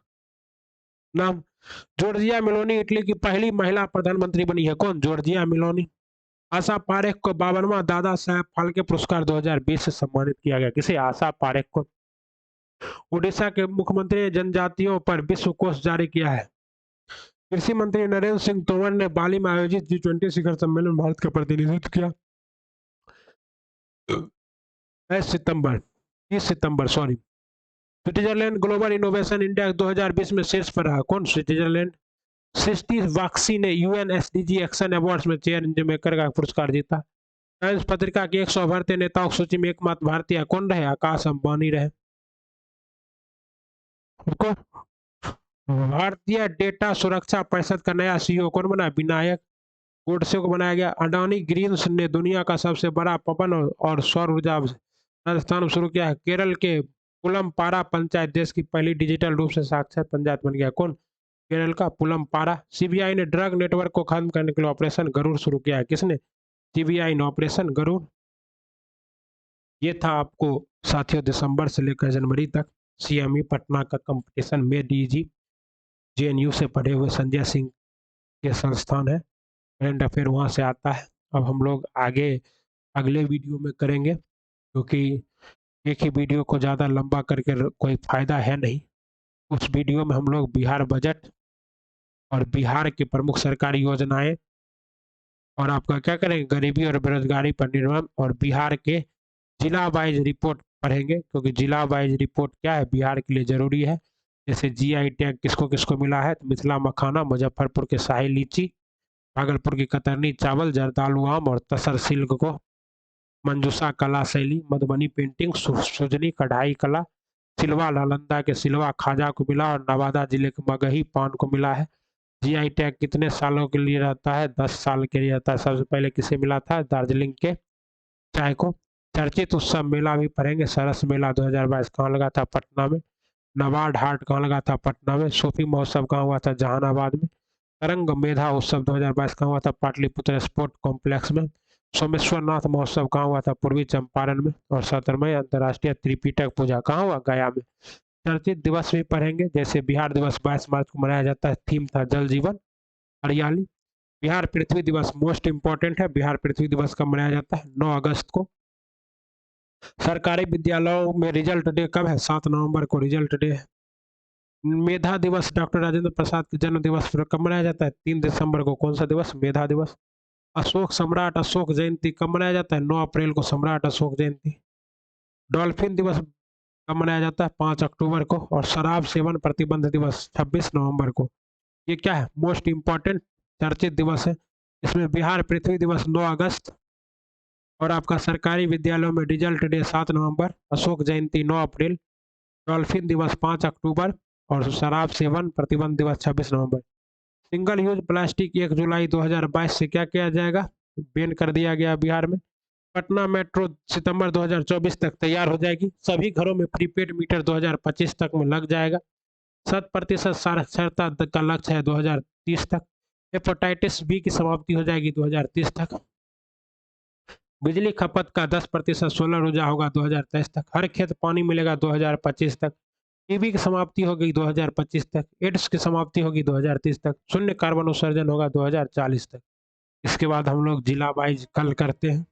नाम। जॉर्जिया मेलोनी इटली की पहली महिला प्रधानमंत्री बनी है। कौन, जॉर्जिया मेलोनी। आशा पारेख को 52वां दादा साहेब फाल्के पुरस्कार 2020 से सम्मानित किया गया। किसे, आशा पारेख को। उड़ीसा के मुख्यमंत्री ने जनजातियों पर विश्व कोष जारी किया है। कृषि मंत्री नरेंद्र सिंह तोमर ने बाली में आयोजित G20 शिखर सम्मेलन में भारत का प्रतिनिधित्व किया। 30 सितंबर स्विट्जरलैंड ग्लोबल इनोवेशन इंडेक्स 2020 में शीर्ष पर रहा। कौन, स्विट्जरलैंड। सृष्टि वाक्सी ने यूएन एसडीजी एक्शन अवार्ड्स में चेंज मेकर का पुरस्कार जीता। टाइम्स पत्रिका के 100 भारतीय नेताओं की सूची में एकमात्र भारतीय कौन रहे, आकाश अंबानी रहे। भारतीय डेटा सुरक्षा परिषद का नया सीईओ कौन बना, विनायक गोडसे को बनाया गया। अडानी ग्रीन्स ने दुनिया का सबसे बड़ा पवन और सौर ऊर्जा राजस्थान में शुरू किया है। केरल के पुलमपारा पंचायत देश की पहली डिजिटल रूप से साक्षर पंचायत बन गया। कौन, केरल का पुलमपारा। सीबीआई ने ड्रग नेटवर्क को खत्म करने के लिए ऑपरेशन गरुड़ शुरू किया है। किसने, सीबीआई ने ऑपरेशन गरुड़। ये था आपको साथियों दिसंबर से लेकर जनवरी तक सीएमई पटना का कंपटीशन में डीजी जेएनयू से पढ़े हुए संजय सिंह के संस्थान है, करंट अफेयर वहाँ से आता है। अब हम लोग आगे अगले वीडियो में करेंगे, क्योंकि एक ही वीडियो को ज़्यादा लंबा करके कोई फायदा है नहीं। उस वीडियो में हम लोग बिहार बजट और बिहार की प्रमुख सरकारी योजनाएं और आपका क्या करेंगे, गरीबी और बेरोजगारी पर निर्माण, और बिहार के जिला वाइज रिपोर्ट पढ़ेंगे, क्योंकि जिला वाइज रिपोर्ट क्या है, बिहार के लिए जरूरी है। जैसे जीआई टैग किसको किसको मिला है, तो मिथिला मखाना, मुजफ्फरपुर के शाही लीची, भागलपुर की कतरनी चावल, जरदालू आम और तसर सिल्क को, मंजूषा कला शैली, मधुबनी पेंटिंग, सुजनी कढ़ाई कला, सिलवा नालंदा के सिलवा खाजा को मिला, और नवादा जिले के मगही पान को मिला है। जीआई टैग कितने सालों के लिए रहता है, 10 साल के लिए रहता है। सबसे पहले किसे मिला था, दार्जिलिंग के चाय को। चर्चित उत्सव मेला भी पढ़ेंगे। सरस मेला 2022 कहाँ लगा था, पटना में। नवाड हाट कहाँ लगा था, पटना में। सूफी महोत्सव कहाँ हुआ था, जहानाबाद में। तरंग मेधा उत्सव 2022 कहाँ हुआ था, पाटलिपुत्र स्पोर्ट कॉम्प्लेक्स में। सोमेश्वर नाथ महोत्सव कहाँ हुआ था, पूर्वी चंपारण में। और 17वीं अंतर्राष्ट्रीय त्रिपिटक पूजा कहाँ हुआ, गया में। चर्चित दिवस भी पढ़ेंगे, जैसे बिहार दिवस 22 मार्च को मनाया जाता है, थीम था जल जीवन हरियाली। बिहार पृथ्वी दिवस मोस्ट इंपॉर्टेंट है, बिहार पृथ्वी दिवस कब मनाया जाता है, 9 अगस्त को। सरकारी विद्यालयों में रिजल्ट डे कब है, 7 नवंबर को रिजल्ट डे है। मेधा दिवस डॉक्टर राजेंद्र प्रसाद के जन्म दिवस पर कब मनाया जाता है, 3 दिसंबर को। कौन सा दिवस, मेधा दिवस। अशोक सम्राट अशोक जयंती कब मनाया जाता है, 9 अप्रैल को सम्राट अशोक जयंती। डॉल्फिन दिवस कब मनाया जाता है, 5 अक्टूबर को। और शराब सेवन प्रतिबंध दिवस 26 नवंबर को। ये क्या है, मोस्ट इंपॉर्टेंट चर्चित दिवस है। इसमें बिहार पृथ्वी दिवस 9 अगस्त, और आपका सरकारी विद्यालयों में रिजल्ट डे 7 नवंबर, अशोक जयंती 9 अप्रैल, डॉल्फिन दिवस 5 अक्टूबर, और शराब सेवन प्रतिबंध दिवस 26 नवंबर। सिंगल यूज प्लास्टिक 1 जुलाई 2022 से क्या किया जाएगा, बैन कर दिया गया बिहार में। पटना मेट्रो सितंबर 2024 तक तैयार हो जाएगी। सभी घरों में प्रीपेड मीटर 2025 तक में लग जाएगा। 100% साक्षरता का लक्ष्य है 2030 तक। हेपेटाइटिस बी की समाप्ति हो जाएगी 2030 तक। बिजली खपत का 10% सोलर ऊर्जा होगा 2023 तक। हर खेत पानी मिलेगा 2025 तक। टीबी की समाप्ति होगी 2025 तक। एड्स की समाप्ति होगी 2030 तक। शून्य कार्बन उत्सर्जन होगा 2040 तक। इसके बाद हम लोग जिला वाइज कल करते हैं,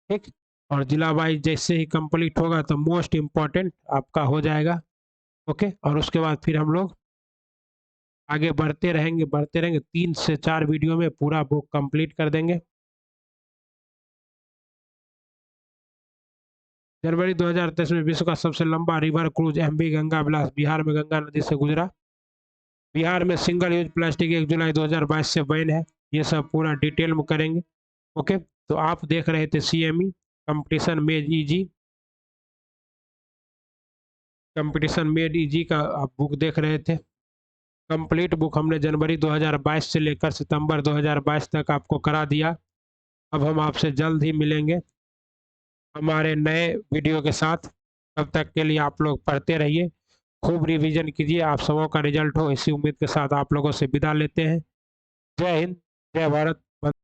ठीक। और जिला वाइज जैसे ही कंप्लीट होगा तो मोस्ट इम्पोर्टेंट आपका हो जाएगा, ओके। और उसके बाद फिर हम लोग आगे बढ़ते रहेंगे 3 से 4 वीडियो में पूरा बुक कंप्लीट कर देंगे। जनवरी 2023 में विश्व का सबसे लंबा रिवर क्रूज एमवी गंगा विलास बिहार में गंगा नदी से गुजरा। बिहार में सिंगल यूज प्लास्टिक 1 जुलाई 2022 से बैन है। ये सब पूरा डिटेल में करेंगे, ओके। तो आप देख रहे थे CME competition made easy, competition made easy का आप बुक देख रहे थे। कंप्लीट बुक हमने जनवरी 2022 से लेकर सितंबर 2022 तक आपको करा दिया। अब हम आपसे जल्द ही मिलेंगे हमारे नए वीडियो के साथ। तब तक के लिए आप लोग पढ़ते रहिए, खूब रिवीजन कीजिए, आप सबों का रिजल्ट हो, इसी उम्मीद के साथ आप लोगों से विदा लेते हैं। जय हिंद, जय भारत।